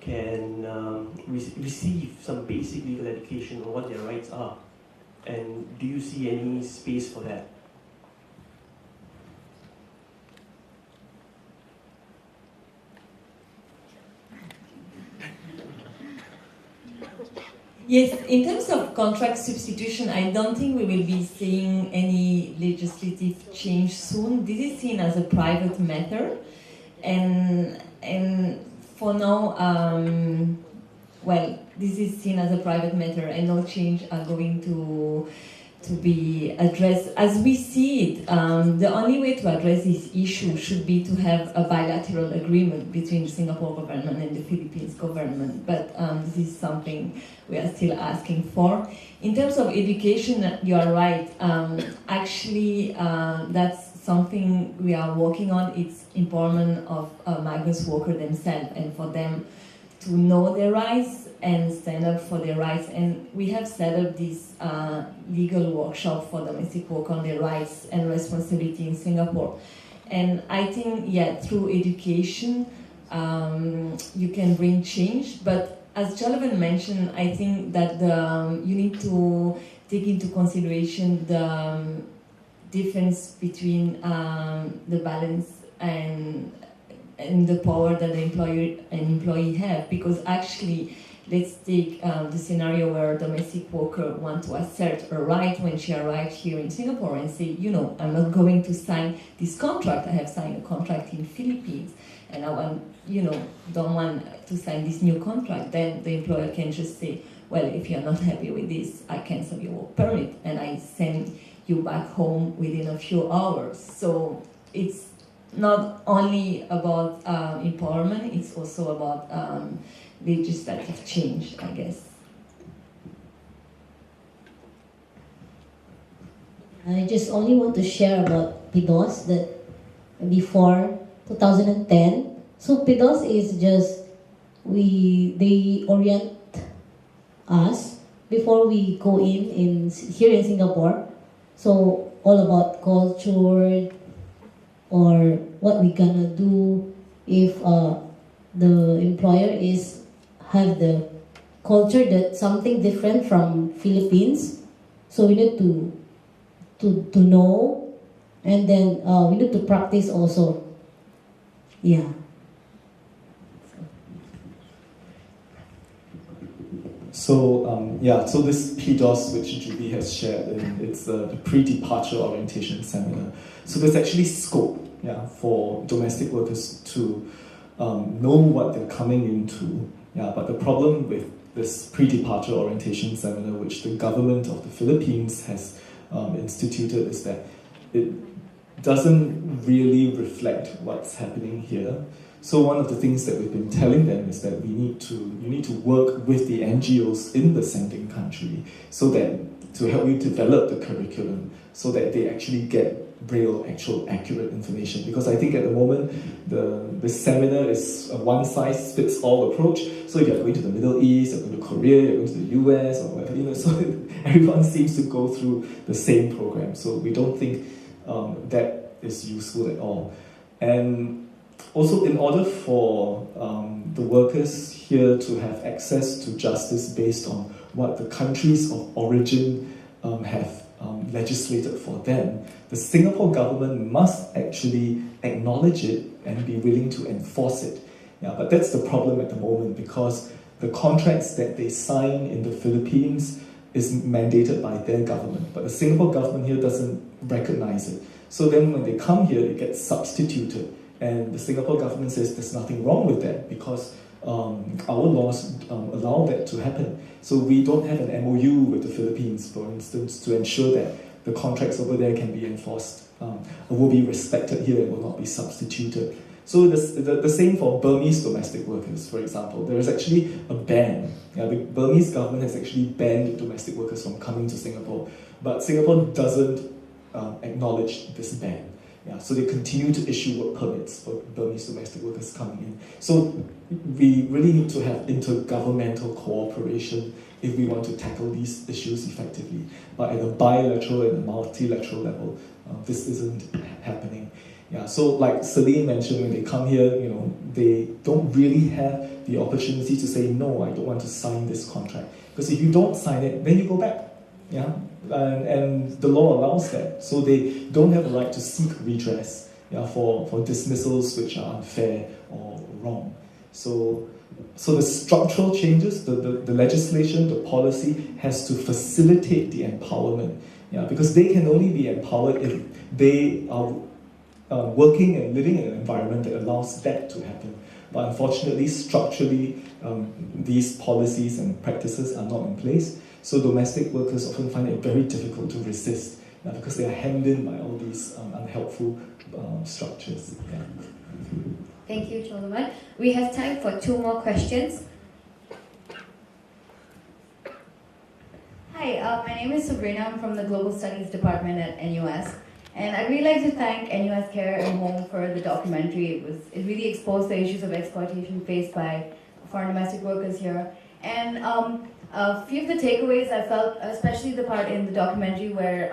can receive some basic legal education on what their rights are. And do you see any space for that? Yes, in terms of contract substitution, I don't think we will be seeing any legislative change soon. This is seen as a private matter, and for now, this is seen as a private matter, and no change are going to be addressed. As we see it, the only way to address this issue should be to have a bilateral agreement between the Singapore government and the Philippines government, but this is something we are still asking for. In terms of education, you are right. Actually, that's something we are working on. It's empowerment of migrant workers themselves, and for them to know their rights and stand up for their rights. And we have set up this legal workshop for domestic work on their rights and responsibility in Singapore. And I think, through education, you can bring change. But as Jolovan mentioned, I think that you need to take into consideration the difference between the balance and the power that the employer and employee have, because actually let's take the scenario where a domestic worker wants to assert a right when she arrived here in Singapore and say, I'm not going to sign this contract. I have signed a contract in Philippines, and I don't want to sign this new contract. Then the employer can just say, well, if you're not happy with this, I cancel your work permit and I send you back home within a few hours. So it's not only about empowerment, it's also about legislative change, I guess. I just only want to share about PIDOS that before 2010. So PIDOS is just, they orient us before we go in here in Singapore. So all about culture or what we gonna do if the employer have the culture that something different from Philippines. So we need to know, and then we need to practice also. Yeah. So this PDOS, which Julie has shared, it's the pre-departure orientation seminar. So there's actually scope, for domestic workers to know what they're coming into. But the problem with this pre-departure orientation seminar, which the government of the Philippines has instituted, is that it doesn't really reflect what's happening here. So one of the things that we've been telling them is that you need to work with the NGOs in the sending country so that to help you develop the curriculum so that they actually get real, actual, accurate information. Because I think at the moment the seminar is a one-size-fits-all approach. So if you're going to the Middle East, you're going to Korea, you're going to the US, or whatever, so everyone seems to go through the same program. So we don't think that is useful at all. And also, in order for the workers here to have access to justice based on what the countries of origin have legislated for them, the Singapore government must actually acknowledge it and be willing to enforce it. But that's the problem at the moment, because the contracts that they sign in the Philippines is mandated by their government, but the Singapore government here doesn't recognize it. So then when they come here, it gets substituted. And the Singapore government says there's nothing wrong with that because our laws allow that to happen. So we don't have an MOU with the Philippines, for instance, to ensure that the contracts over there can be enforced, will be respected here and will not be substituted. So the same for Burmese domestic workers, for example. There is actually a ban. The Burmese government has actually banned domestic workers from coming to Singapore, but Singapore doesn't acknowledge this ban. So they continue to issue work permits for Burmese domestic workers coming in. So we really need to have intergovernmental cooperation if we want to tackle these issues effectively. But at a bilateral and a multilateral level, this isn't happening. So like Celine mentioned, when they come here, they don't really have the opportunity to say, no, I don't want to sign this contract. Because if you don't sign it, then you go back. And the law allows that. So they don't have a right to seek redress for dismissals which are unfair or wrong. So the structural changes, the legislation, the policy has to facilitate the empowerment. Because they can only be empowered if they are working and living in an environment that allows that to happen. But unfortunately, structurally, these policies and practices are not in place. So domestic workers often find it very difficult to resist because they are hemmed in by all these unhelpful structures. Thank you, Choloman. We have time for 2 more questions. Hi, my name is Sabrina. I'm from the Global Studies Department at NUS. And I'd really like to thank NUS Care and Home for the documentary. It really exposed the issues of exploitation faced by foreign domestic workers here. And a few of the takeaways I felt, especially the part in the documentary where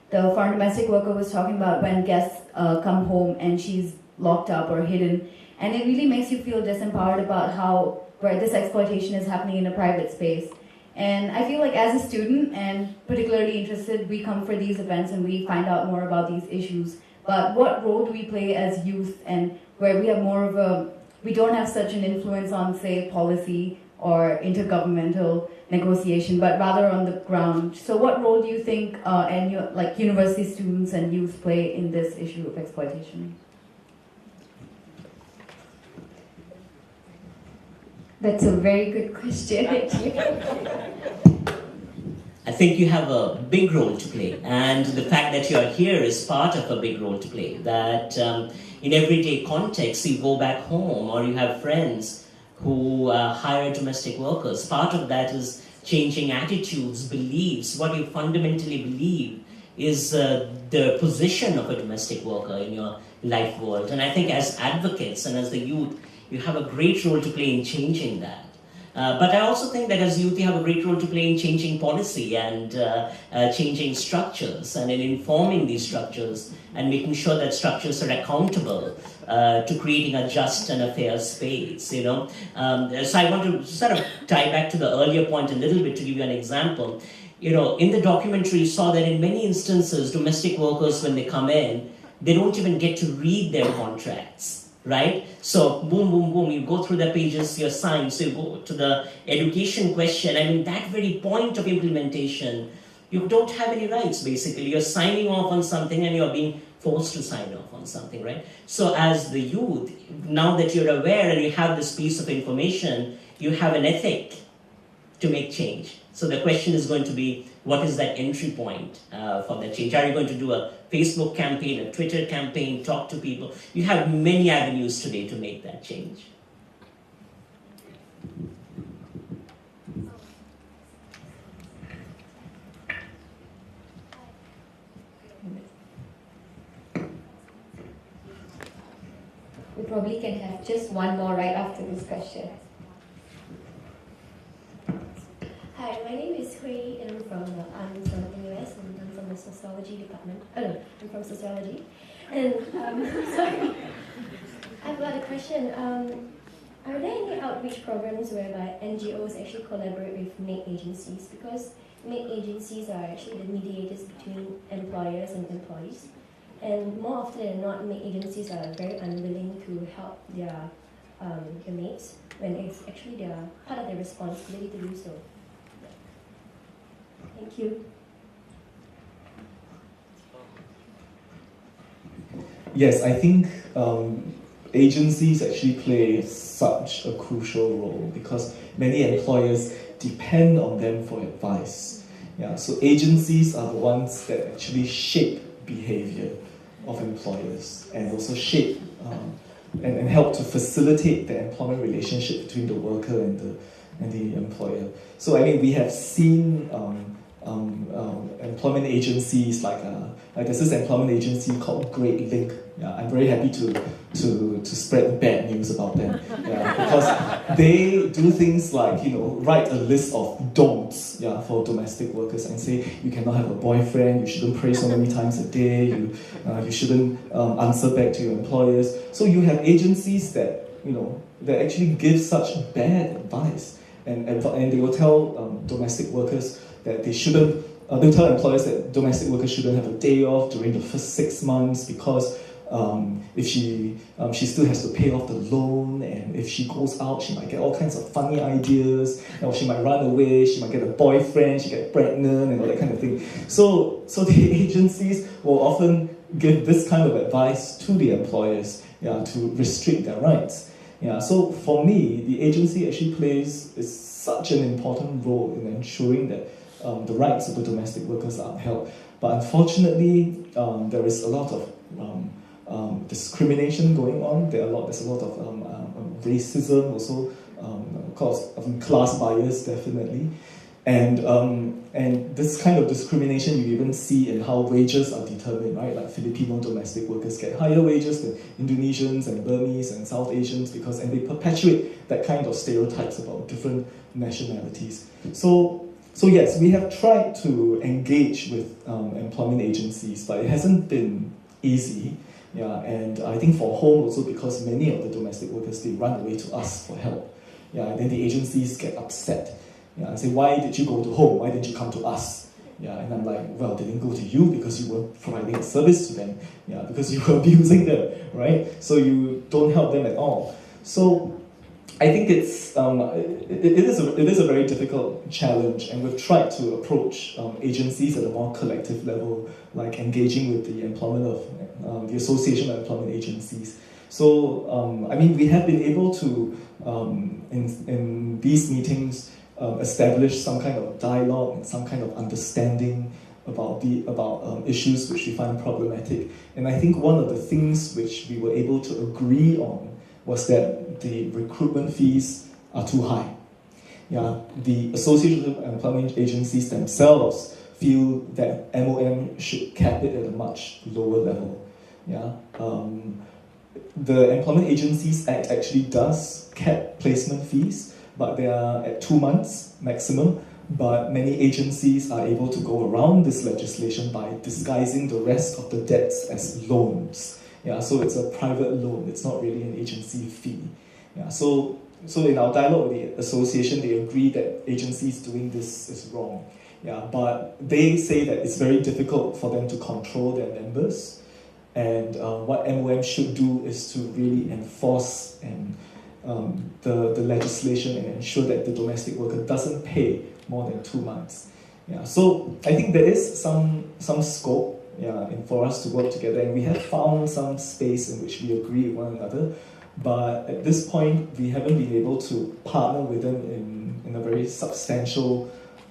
the foreign domestic worker was talking about when guests come home and she's locked up or hidden. And it really makes you feel disempowered about where this exploitation is happening in a private space. And I feel like as a student and particularly interested, we come for these events and we find out more about these issues. But what role do we play as youth, and where we have more of we don't have such an influence on, say, policy or intergovernmental negotiation, but rather on the ground. So what role do you think like university students and youth play in this issue of exploitation? That's a very good question, actually. I think you have a big role to play, and the fact that you're here is part of a big role to play. That in everyday context, you go back home or you have friends who hire domestic workers. Part of that is changing attitudes, beliefs. What you fundamentally believe is the position of a domestic worker in your life world. And I think as advocates and as the youth, you have a great role to play in changing that. But I also think that as youth, you have a great role to play in changing policy and changing structures and in informing these structures and making sure that structures are accountable to creating a just and a fair space, you know. So I want to sort of tie back to the earlier point a little bit to give you an example. You know, in the documentary, you saw that in many instances, domestic workers, when they come in, they don't even get to read their contracts. Right? So boom, boom, boom, you go through the pages, you're signed, so you go to the education question. I mean, that very point of implementation, you don't have any rights, basically. You're signing off on something and you're being forced to sign off on something, right? So as the youth, now that you're aware and you have this piece of information, you have an ethic to make change. So the question is going to be, what is that entry point for that change? Are you going to do a Facebook campaign, a Twitter campaign, talk to people? You have many avenues today to make that change. We probably can have just one more right after this question. Hi, my name is Hui, and I'm from NUS, and I'm from the sociology department. Oh no, I'm from sociology. And sorry, I've got a question. Are there any outreach programs whereby NGOs actually collaborate with maid agencies? Because maid agencies are actually the mediators between employers and employees. And more often than not, maid agencies are very unwilling to help their maids when it's actually their part of their responsibility to do so. Thank you. Yes, I think agencies actually play such a crucial role because many employers depend on them for advice. Yeah, so agencies are the ones that actually shape behavior of employers and also shape and help to facilitate the employment relationship between the worker and the employer. So I mean, we have seen employment agencies like there's this employment agency called Great Link. Yeah, I'm very happy to spread the bad news about them. Yeah, because they do things like, you know, write a list of don'ts, yeah, for domestic workers and say you cannot have a boyfriend, you shouldn't pray so many times a day, you shouldn't answer back to your employers. So you have agencies that, you know, that actually give such bad advice, and they will tell domestic workers that they shouldn't. They'll tell employers that domestic workers shouldn't have a day off during the first 6 months because if she still has to pay off the loan, and if she goes out, she might get all kinds of funny ideas. Or she might run away. She might get a boyfriend. She get pregnant and all that kind of thing. So the agencies will often give this kind of advice to the employers, yeah, to restrict their rights. Yeah. So for me, the agency actually plays such an important role in ensuring that the rights of the domestic workers are upheld. But unfortunately, there is a lot of discrimination going on. There's a lot of racism also, of course, class bias definitely, and this kind of discrimination you even see in how wages are determined, right? Like Filipino domestic workers get higher wages than Indonesians and Burmese and South Asians and they perpetuate that kind of stereotypes about different nationalities. So yes, we have tried to engage with employment agencies, but it hasn't been easy. Yeah, and I think for home also because many of the domestic workers, they run away to us for help. Yeah, and then the agencies get upset. Yeah, and say, why did you go to home? Why didn't you come to us? Yeah, and I'm like, well, they didn't go to you because you were providing a service to them. Yeah, because you were abusing them, right? So you don't help them at all. So I think it is a very difficult challenge, and we've tried to approach agencies at a more collective level, like engaging with the employment of the Association of Employment Agencies. So, I mean, we have been able to, in these meetings, establish some kind of dialogue and some kind of understanding about issues which we find problematic. And I think one of the things which we were able to agree on was that the recruitment fees are too high. Yeah, the Association of Employment Agencies themselves feel that MOM should cap it at a much lower level. Yeah, the Employment Agencies Act actually does cap placement fees, but they are at 2 months maximum. But many agencies are able to go around this legislation by disguising the rest of the debts as loans. Yeah, so it's a private loan. It's not really an agency fee. Yeah, so in our dialogue with the association, they agree that agencies doing this is wrong. Yeah, but they say that it's very difficult for them to control their members, and what MOM should do is to really enforce the legislation and ensure that the domestic worker doesn't pay more than 2 months. Yeah, so I think there is some scope, yeah, for us to work together, and we have found some space in which we agree with one another. But at this point, we haven't been able to partner with them in a very substantial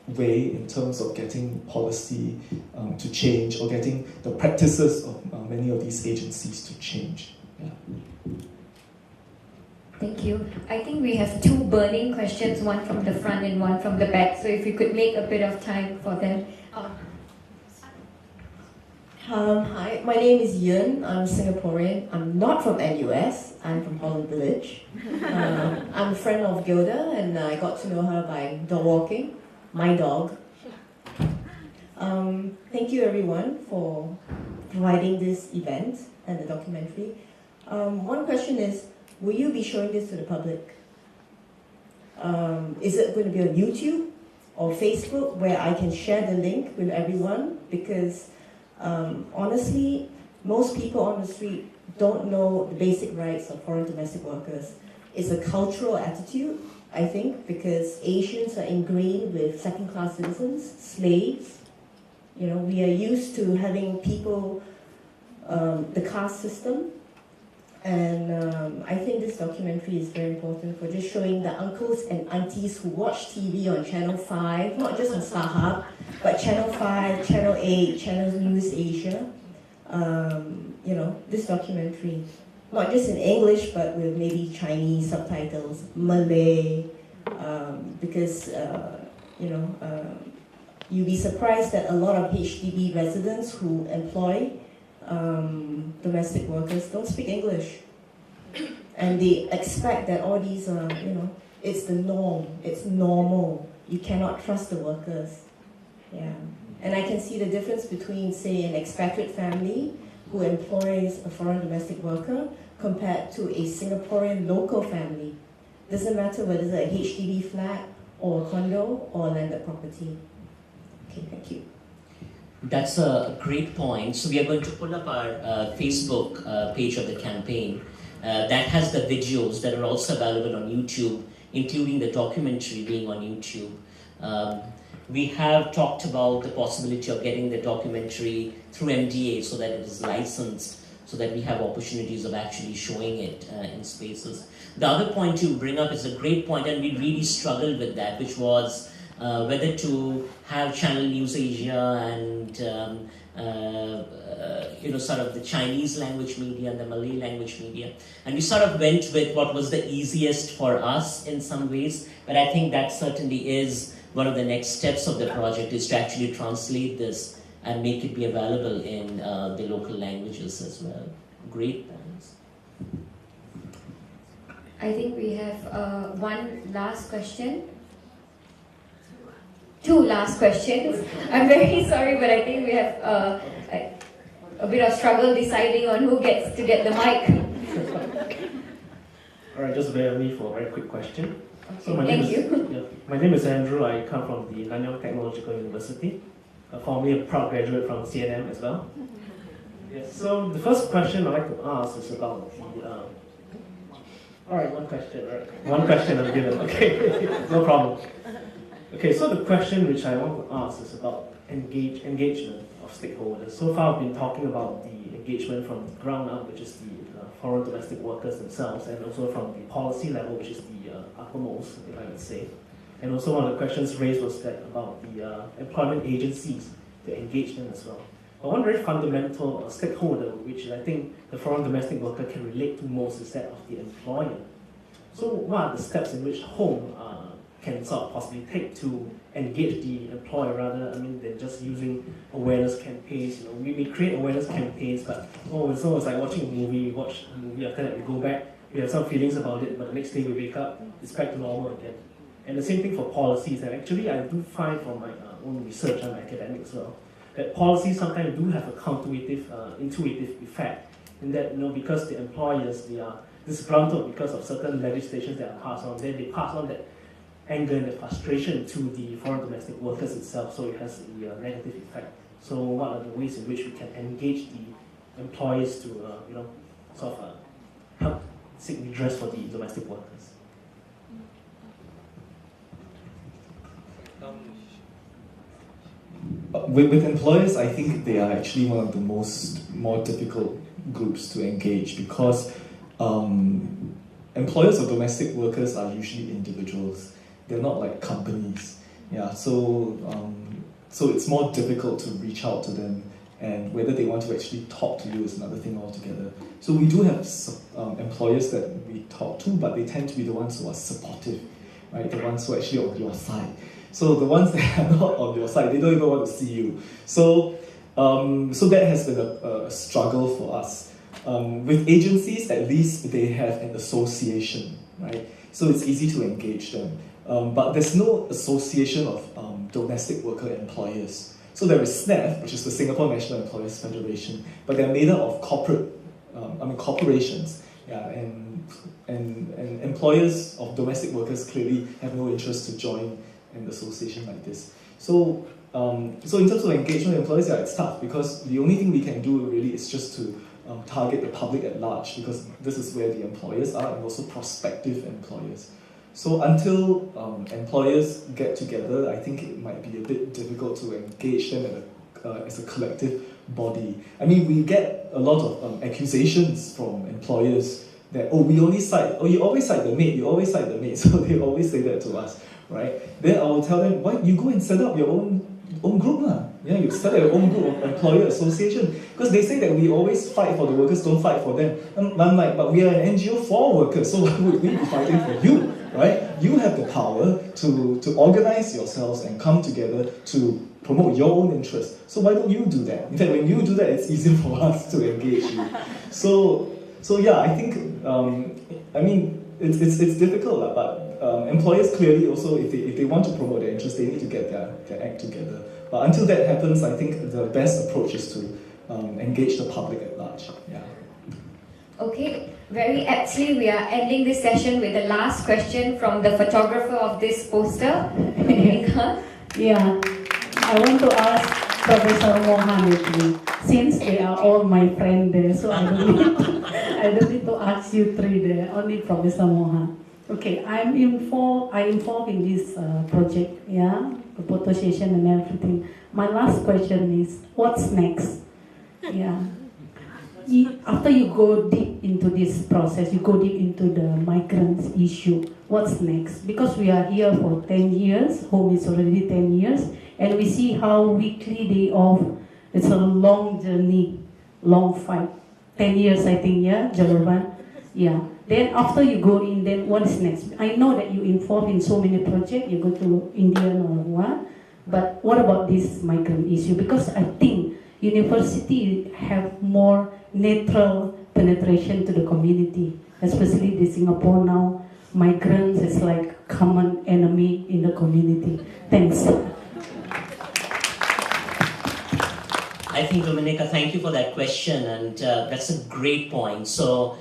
way in terms of getting policy to change, or getting the practices of many of these agencies to change. Yeah. Thank you. I think we have 2 burning questions, one from the front and one from the back. So if you could make a bit of time for them. Hi, my name is Yun. I'm Singaporean. I'm not from NUS. I'm from Holland Village. I'm a friend of Gilda, and I got to know her by dog walking, my dog. Thank you everyone for providing this event and the documentary. One question is, will you be showing this to the public? Is it going to be on YouTube or Facebook, where I can share the link with everyone? Because honestly, most people on the street don't know the basic rights of foreign domestic workers. It's a cultural attitude, I think, because Asians are ingrained with second-class citizens, slaves. You know, we are used to having people, the caste system. And I think this documentary is very important for just showing the uncles and aunties who watch TV on Channel 5, not just on StarHub, but Channel 5, Channel 8, Channel News Asia. You know, this documentary, not just in English, but with maybe Chinese subtitles, Malay, because, you know, you'd be surprised that a lot of HDB residents who employ domestic workers don't speak English, and they expect that all these are, you know, it's the norm, it's normal. You cannot trust the workers. Yeah, and I can see the difference between, say, an expatriate family who employs a foreign domestic worker compared to a Singaporean local family. Doesn't matter whether it's a HDB flat or a condo or a landed property. Okay, thank you. That's a great point. So we are going to put up our Facebook page of the campaign that has the videos that are also available on YouTube, including the documentary being on YouTube. We have talked about the possibility of getting the documentary through MDA so that it is licensed, so that we have opportunities of actually showing it in spaces. The other point you bring up is a great point, and we really struggled with that, which was whether to have Channel News Asia and you know, sort of the Chinese language media and the Malay language media. And we sort of went with what was the easiest for us in some ways, but I think that certainly is one of the next steps of the project, is to actually translate this and make it be available in the local languages as well. Great, thanks. I think we have one last question. 2 last questions. I'm very sorry, but I think we have a bit of struggle deciding on who gets to get the mic. All right, just bear with me for a very quick question. Okay, so my name is Andrew. I come from the Nanyang Technological University, formerly a proud graduate from CNM as well. Yes, so the first question I'd like to ask is about All right, one question, right? One question I'm given, okay, no problem. Okay, so the question which I want to ask is about engagement of stakeholders. So far, I've been talking about the engagement from the ground up, which is the foreign domestic workers themselves, and also from the policy level, which is the uppermost, if I would say. And also one of the questions raised was that about the employment agencies, to engage them as well. But one very fundamental stakeholder, which I think the foreign domestic worker can relate to most, is that of the employer. So what are the steps in which home can sort of possibly take to engage the employer rather, than just using awareness campaigns? We may create awareness campaigns, but it's almost like watching a movie. We watch a movie, after that we go back, we have some feelings about it, but the next day we wake up, it's back to normal again. And the same thing for policies. And actually, I do find from my own research and my academics as well, that policies sometimes do have a intuitive effect, in that because the employers, they are disgruntled because of certain legislations that are passed on, then they pass on that anger and the frustration to the foreign domestic workers itself, so it has a negative effect. So what are the ways in which we can engage the employers to sort of help seek redress for the domestic workers? With employers, I think they are actually one of the more difficult groups to engage, because employers of domestic workers are usually individuals. They're not like companies. Yeah, so it's more difficult to reach out to them, and whether they want to actually talk to you is another thing altogether. So we do have employers that we talk to, but they tend to be the ones who are supportive, right? The ones who are actually on your side. So the ones that are not on your side, they don't even want to see you. So that has been a struggle for us. With agencies, at least they have an association, right? So it's easy to engage them. But there's no association of domestic worker employers. So there is SNEF, which is the Singapore National Employers Federation, but they're made up of corporations. Yeah, and employers of domestic workers clearly have no interest to join an association like this. So in terms of engagement with employers, yeah, it's tough, because the only thing we can do really is just to target the public at large, because this is where the employers are, and also prospective employers. So until employers get together, I think it might be a bit difficult to engage them as a collective body. We get a lot of accusations from employers that, you always cite the maid, so they always say that to us, right? Then I will tell them, why you go and set up your own group lah. Yeah, you set up your own group of employer association, because they say that we always fight for the workers, don't fight for them. I'm like, but we are an NGO for workers, so why would we be fighting for you, right? You have the power to organize yourselves and come together to promote your own interests. So why don't you do that? In fact, when you do that, it's easier for us to engage you. So yeah, I think it's difficult, but employers clearly also, if they want to promote their interests, they need to get their act together. But until that happens, I think the best approach is to engage the public at large. Yeah. Okay, very aptly, we are ending this session with the last question from the photographer of this poster. Yeah, I want to ask Professor Mohammed, since they are all my friends there, so I don't need to ask you three there, only Professor Mohammed. Okay, I involved in this project, yeah, the photo session and everything. My last question is, what's next? Yeah. After you go deep into this process, you go deep into the migrants issue, what's next? Because we are here for 10 years, home is already 10 years, and we see how weekly day off, it's a long journey, long fight. 10 years, I think, yeah, Jalaban? Yeah. Then after you go in, then what's next? I know that you involved in so many projects, you go to India or what, but what about this migrant issue? Because I think university have more natural penetration to the community, especially the Singapore now. Migrants is like common enemy in the community. Thanks. I think, Dominica, thank you for that question, and that's a great point. So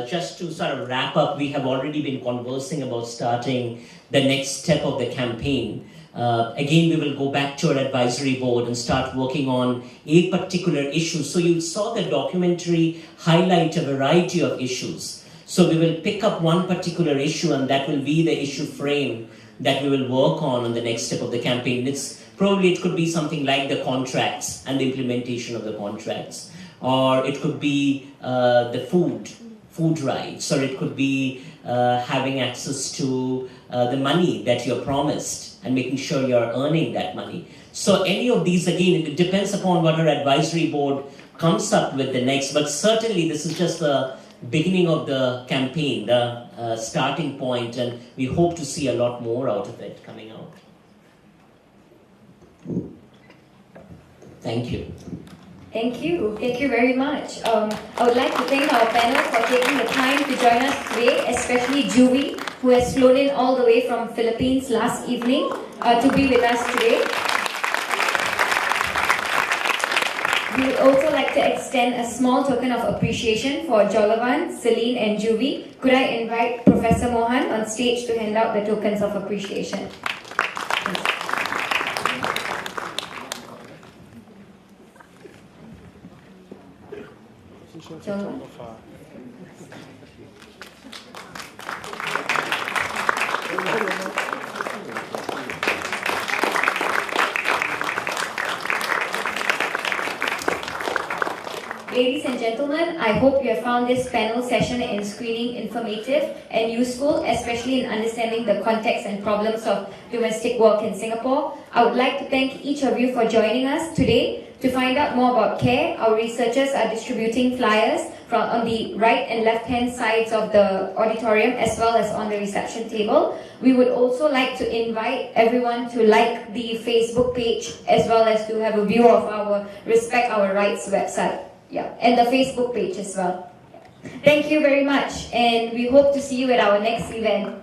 just to sort of wrap up, we have already been conversing about starting the next step of the campaign. Again, we will go back to our advisory board and start working on a particular issue. So you saw the documentary highlight a variety of issues. So we will pick up one particular issue, and that will be the issue frame that we will work on the next step of the campaign. It could be something like the contracts and the implementation of the contracts, or it could be the food rights, or it could be having access to the money that you're promised and making sure you're earning that money. So any of these, again, it depends upon what our advisory board comes up with the next, but certainly this is just the beginning of the campaign, the starting point, and we hope to see a lot more out of it coming out. Thank you. Thank you. Thank you very much. I would like to thank our panel for taking the time to join us today, especially Juvi, who has flown in all the way from Philippines last evening to be with us today. We would also like to extend a small token of appreciation for Jolavan, Celine, and Juvi. Could I invite Professor Mohan on stage to hand out the tokens of appreciation? Jolavan? Ladies and gentlemen, I hope you have found this panel session and screening informative and useful, especially in understanding the context and problems of domestic work in Singapore. I would like to thank each of you for joining us today. To find out more about CARE, our researchers are distributing flyers on the right and left-hand sides of the auditorium as well as on the reception table. We would also like to invite everyone to like the Facebook page as well as to have a view of our Respect Our Rights website. Yeah, and the Facebook page as well. Thank you very much, and we hope to see you at our next event.